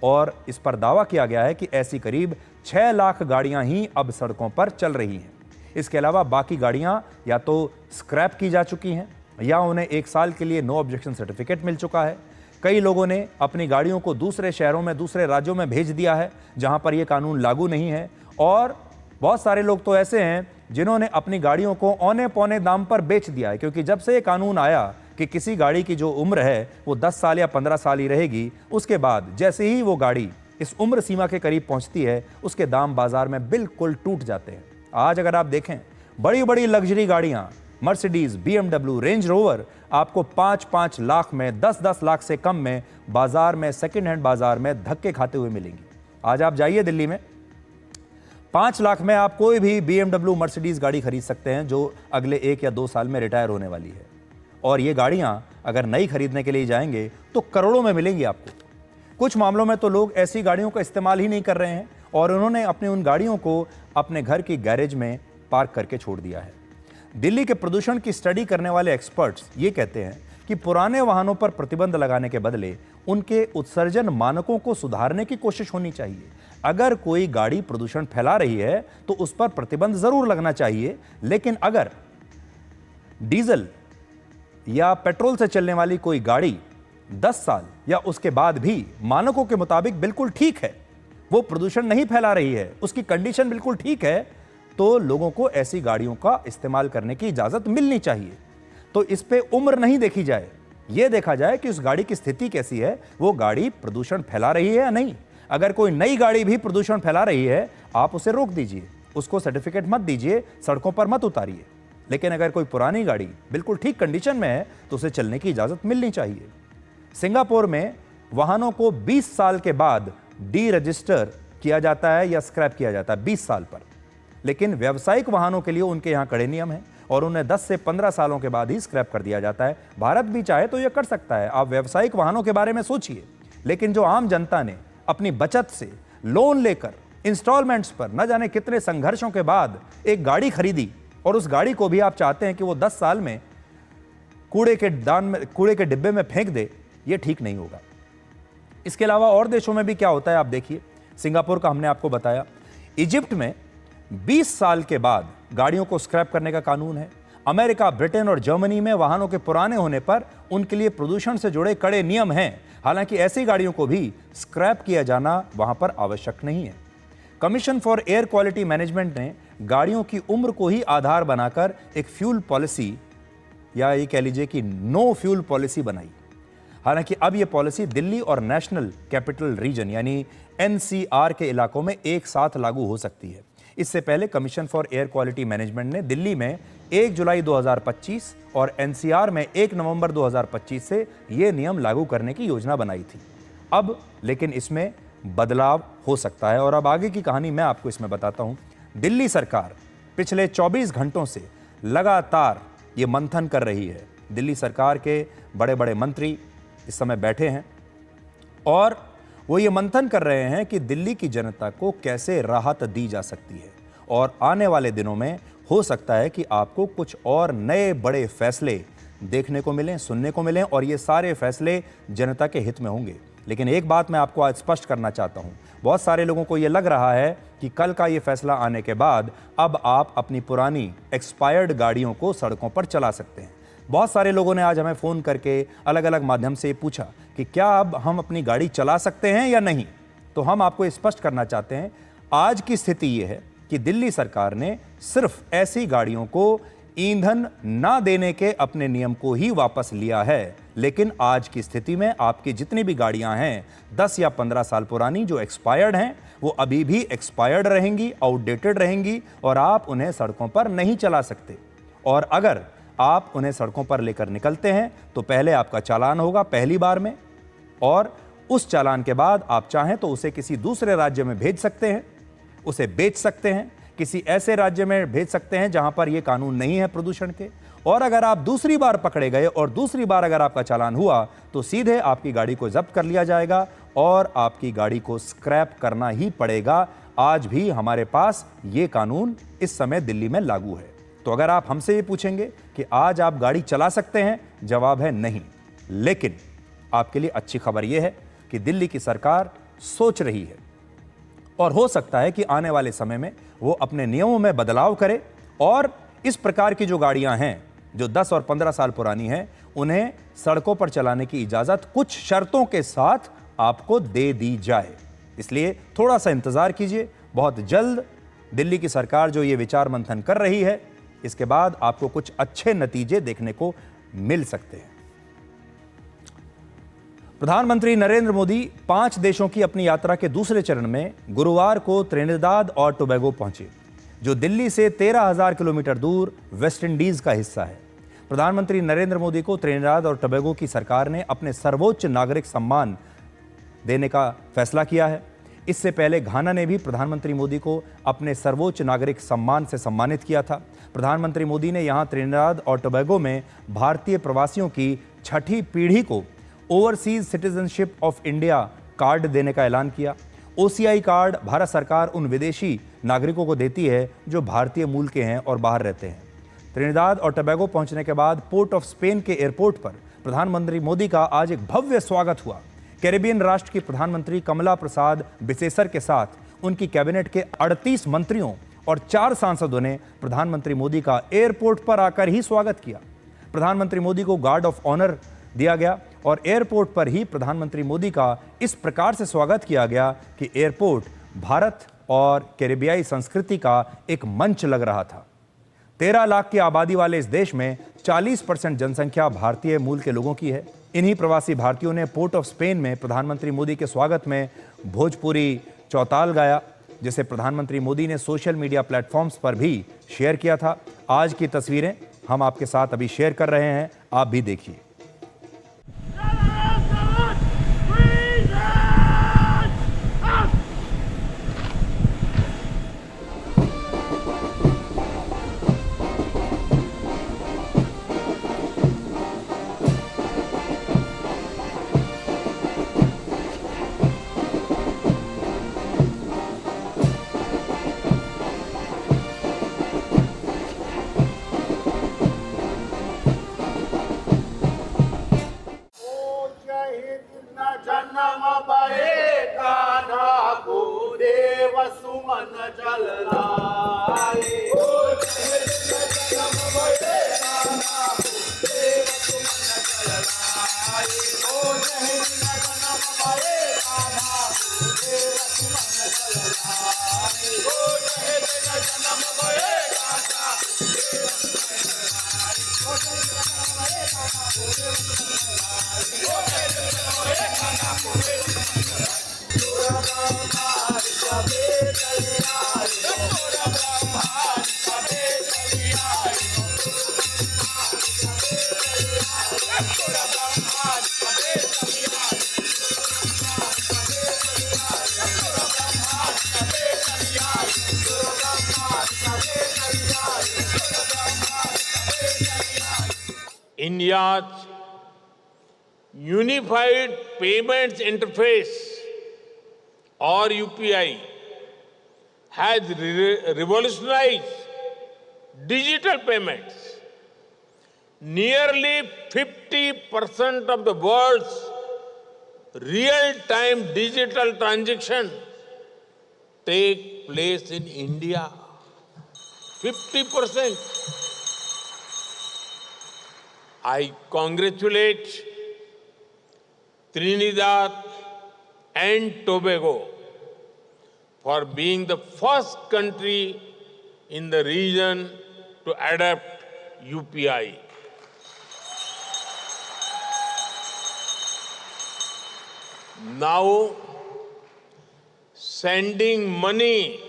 और इस पर दावा किया गया है कि ऐसी करीब 6 लाख गाड़ियां ही अब सड़कों पर चल रही हैं। इसके अलावा बाकी गाड़ियां या तो स्क्रैप की जा चुकी हैं या उन्हें 1 साल के लिए नो ऑब्जेक्शन सर्टिफिकेट मिल चुका है। कई लोगों ने अपनी गाड़ियों को दूसरे शहरों में, दूसरे राज्यों में भेज दिया है जहां पर यह कानून लागू नहीं है। और बहुत सारे लोग तो ऐसे हैं जिन्होंने अपनी गाड़ियों को औने पौने दाम पर बेच दिया है, क्योंकि जब से ये कानून आया कि किसी गाड़ी की जो उम्र है वो 10 साल या 15 साल ही रहेगी, उसके बाद जैसे ही वो गाड़ी इस उम्र सीमा के करीब पहुंचती है उसके दाम बाजार में बिल्कुल टूट जाते हैं। आज अगर आप देखें, बड़ी बड़ी लग्जरी गाड़ियां, मर्सिडीज, BMW, रेंज रोवर आपको 5-5 लाख में, 10-10 लाख से कम में बाजार में, सेकंड हैंड बाजार में धक्के खाते हुए मिलेंगी। आज आप जाइए दिल्ली में, 5 लाख में आप कोई भी BMW, मर्सिडीज गाड़ी खरीद सकते हैं जो अगले 1 या 2 साल में रिटायर होने वाली है। और ये गाड़ियां अगर नई खरीदने के लिए जाएंगे तो करोड़ों में मिलेंगी आपको। कुछ मामलों में तो लोग ऐसी गाड़ियों का इस्तेमाल ही नहीं कर रहे हैं और उन्होंने अपनी उन गाड़ियों को अपने घर की गैरेज में पार्क करके छोड़ दिया है। दिल्ली के प्रदूषण की स्टडी करने वाले एक्सपर्ट्स ये कहते हैं कि पुराने वाहनों पर प्रतिबंध लगाने के बदले उनके उत्सर्जन मानकों को सुधारने की कोशिश होनी चाहिए। अगर कोई गाड़ी प्रदूषण फैला रही है तो उस पर प्रतिबंध जरूर लगना चाहिए, लेकिन अगर डीजल या पेट्रोल से चलने वाली कोई गाड़ी 10 साल या उसके बाद भी मानकों के मुताबिक बिल्कुल ठीक है, वो प्रदूषण नहीं फैला रही है, उसकी कंडीशन बिल्कुल ठीक है, तो लोगों को ऐसी गाड़ियों का इस्तेमाल करने की इजाजत मिलनी चाहिए। तो इस पे उम्र नहीं देखी जाए, यह देखा जाए कि उस गाड़ी की स्थिति कैसी है, वो गाड़ी प्रदूषण फैला रही है या नहीं। अगर कोई नई गाड़ी भी प्रदूषण फैला रही है, आप उसे रोक दीजिए, उसको सर्टिफिकेट मत दीजिए, सड़कों पर मत उतारिए। लेकिन अगर कोई पुरानी गाड़ी बिल्कुल ठीक कंडीशन में है तो उसे चलने की इजाजत मिलनी चाहिए। सिंगापुर में वाहनों को 20 साल के बाद डी रजिस्टर किया जाता है या स्क्रैप किया जाता है, 20 साल पर। लेकिन व्यावसायिक वाहनों के लिए उनके यहां कड़े नियम हैं और उन्हें 10 से 15 सालों के बाद ही स्क्रैप कर दिया जाता है। भारत भी चाहे तो यह कर सकता है। आप व्यावसायिक वाहनों के बारे में सोचिए, लेकिन जो आम जनता ने अपनी बचत से लोन लेकर इंस्टॉलमेंट्स पर न जाने कितने संघर्षों के बाद एक गाड़ी खरीदी और उस गाड़ी को भी आप चाहते हैं कि वो 10 साल में कूड़े के डिब्बे में फेंक दे, ये ठीक नहीं होगा। इसके अलावा और देशों में भी क्या होता है आप देखिए। सिंगापुर का हमने आपको बताया। इजिप्ट में 20 साल के बाद गाड़ियों को स्क्रैप करने का कानून है। अमेरिका, ब्रिटेन और जर्मनी में वाहनों के पुराने होने पर उनके लिए प्रदूषण से जुड़े कड़े नियम हैं। हालांकि ऐसी गाड़ियों को भी स्क्रैप किया जाना वहां पर आवश्यक नहीं है। Commission for air quality management ने गाड़ियों की उम्र को ही आधार बनाकर एक फ्यूल पॉलिसी, या ये कह लीजिए कि नो फ्यूल पॉलिसी बनाई। हालांकि अब यह पॉलिसी दिल्ली और नेशनल कैपिटल रीजन यानी एनसीआर के इलाकों में एक साथ लागू हो सकती है। इससे पहले commission for air quality management ने दिल्ली में 1 जुलाई 2025 और एनसीआर में 1 नवंबर 2025 से यह नियम लागू करने की योजना बनाई थी। अब लेकिन इसमें बदलाव हो सकता है और अब आगे की कहानी मैं आपको इसमें बताता हूं। दिल्ली सरकार पिछले 24 घंटों से लगातार ये मंथन कर रही है। दिल्ली सरकार के बड़े बड़े मंत्री इस समय बैठे हैं और वो ये मंथन कर रहे हैं कि दिल्ली की जनता को कैसे राहत दी जा सकती है। और आने वाले दिनों में हो सकता है कि आपको कुछ और नए बड़े फैसले देखने को मिलें, सुनने को मिलें और ये सारे फैसले जनता के हित में होंगे। लेकिन एक बात मैं आपको आज स्पष्ट करना चाहता हूं। बहुत सारे लोगों को यह लग रहा है कि कल का ये फैसला आने के बाद अब आप अपनी पुरानी एक्सपायर्ड गाड़ियों को सड़कों पर चला सकते हैं। बहुत सारे लोगों ने आज हमें फ़ोन करके अलग अलग माध्यम से पूछा कि क्या अब हम अपनी गाड़ी चला सकते हैं या नहीं। तो हम आपको स्पष्ट करना चाहते हैं, आज की स्थिति ये है कि दिल्ली सरकार ने सिर्फ ऐसी गाड़ियों को ईंधन ना देने के अपने नियम को ही वापस लिया है। लेकिन आज की स्थिति में आपकी जितनी भी गाड़ियां हैं 10 या 15 साल पुरानी जो एक्सपायर्ड हैं, वो अभी भी एक्सपायर्ड रहेंगी, आउटडेटेड रहेंगी और आप उन्हें सड़कों पर नहीं चला सकते। और अगर आप उन्हें सड़कों पर लेकर निकलते हैं तो पहले आपका चालान होगा पहली बार में, और उस चालान के बाद आप चाहें तो उसे किसी दूसरे राज्य में भेज सकते हैं, उसे बेच सकते हैं, किसी ऐसे राज्य में भेज सकते हैं जहां पर यह कानून नहीं है प्रदूषण के। और अगर आप दूसरी बार पकड़े गए और दूसरी बार अगर आपका चालान हुआ तो सीधे आपकी गाड़ी को जब्त कर लिया जाएगा और आपकी गाड़ी को स्क्रैप करना ही पड़ेगा। आज भी हमारे पास ये कानून इस समय दिल्ली में लागू है। तो अगर आप हमसे ये पूछेंगे कि आज आप गाड़ी चला सकते हैं, जवाब है नहीं। लेकिन आपके लिए अच्छी खबर यह है कि दिल्ली की सरकार सोच रही है और हो सकता है कि आने वाले समय में वो अपने नियमों में बदलाव करे और इस प्रकार की जो गाड़ियां हैं जो 10 और 15 साल पुरानी हैं, उन्हें सड़कों पर चलाने की इजाजत कुछ शर्तों के साथ आपको दे दी जाए। इसलिए थोड़ा सा इंतजार कीजिए। बहुत जल्द दिल्ली की सरकार जो ये विचार मंथन कर रही है, इसके बाद आपको कुछ अच्छे नतीजे देखने को मिल सकते हैं। प्रधानमंत्री नरेंद्र मोदी 5 देशों की अपनी यात्रा के दूसरे चरण में गुरुवार को त्रिनिदाद और टोबैगो पहुंचे, जो दिल्ली से 13,000 किलोमीटर दूर वेस्ट इंडीज का हिस्सा है। प्रधानमंत्री नरेंद्र मोदी को त्रिनिदाद और टोबैगो की सरकार ने अपने सर्वोच्च नागरिक सम्मान देने का फैसला किया है। इससे पहले घाना ने भी प्रधानमंत्री मोदी को अपने सर्वोच्च नागरिक सम्मान से सम्मानित किया था। प्रधानमंत्री मोदी ने यहां त्रिनिदाद और टोबैगो में भारतीय प्रवासियों की 6ठी पीढ़ी को overseas citizenship of India card देने का ऐलान किया। ओसीआई कार्ड भारत सरकार उन विदेशी नागरिकों को देती है जो भारतीय मूल के हैं और बाहर रहते हैं। त्रिनिदाद और टोबैगो पहुंचने के बाद पोर्ट ऑफ स्पेन के एयरपोर्ट पर प्रधानमंत्री मोदी का आज एक भव्य स्वागत हुआ। कैरेबियन राष्ट्र की प्रधानमंत्री कमला प्रसाद बिसेसर के साथ उनकी कैबिनेट के 38 मंत्रियों और 4 सांसदों ने प्रधानमंत्री मोदी का एयरपोर्ट पर आकर ही स्वागत किया। प्रधानमंत्री मोदी को गार्ड ऑफ ऑनर दिया गया और एयरपोर्ट पर ही प्रधानमंत्री मोदी का इस प्रकार से स्वागत किया गया कि एयरपोर्ट भारत और कैरेबियाई संस्कृति का एक मंच लग रहा था। 13 लाख की आबादी वाले इस देश में 40% जनसंख्या भारतीय मूल के लोगों की है। इन्हीं प्रवासी भारतीयों ने पोर्ट ऑफ स्पेन में प्रधानमंत्री मोदी के स्वागत में भोजपुरी चौताल गाया, जिसे प्रधानमंत्री मोदी ने सोशल मीडिया प्लेटफॉर्म्स पर भी शेयर किया था। आज की तस्वीरें हम आपके साथ अभी शेयर कर रहे हैं, आप भी देखिए। India's Unified Payments Interface or UPI has revolutionized digital payments. Nearly 50% of the world's real-time digital transactions take place in India. 50%. I congratulate Trinidad and Tobago for being the first country in the region to adopt UPI. Now, sending money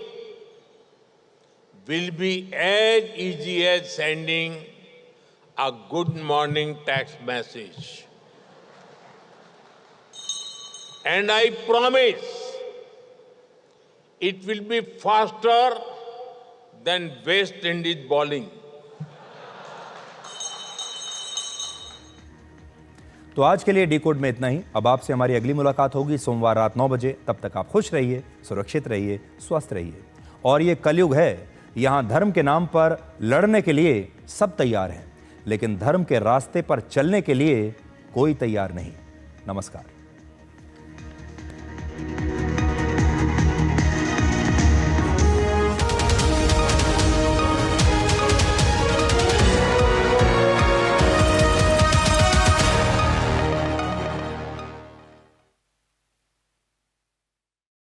will be as easy as sending a good morning text message. And I promise it will be faster than West Indies bowling. तो आज के लिए decode में इतना ही। अब आपसे हमारी अगली मुलाकात होगी सोमवार रात 9 बजे। तब तक आप खुश रहिए, सुरक्षित रहिए, स्वस्थ रहिए। और ये कलयुग है, यहाँ धर्म के नाम पर लड़ने के लिए सब तैयार हैं, लेकिन धर्म के रास्ते पर चलने के लिए कोई तैयार नहीं। नमस्कार।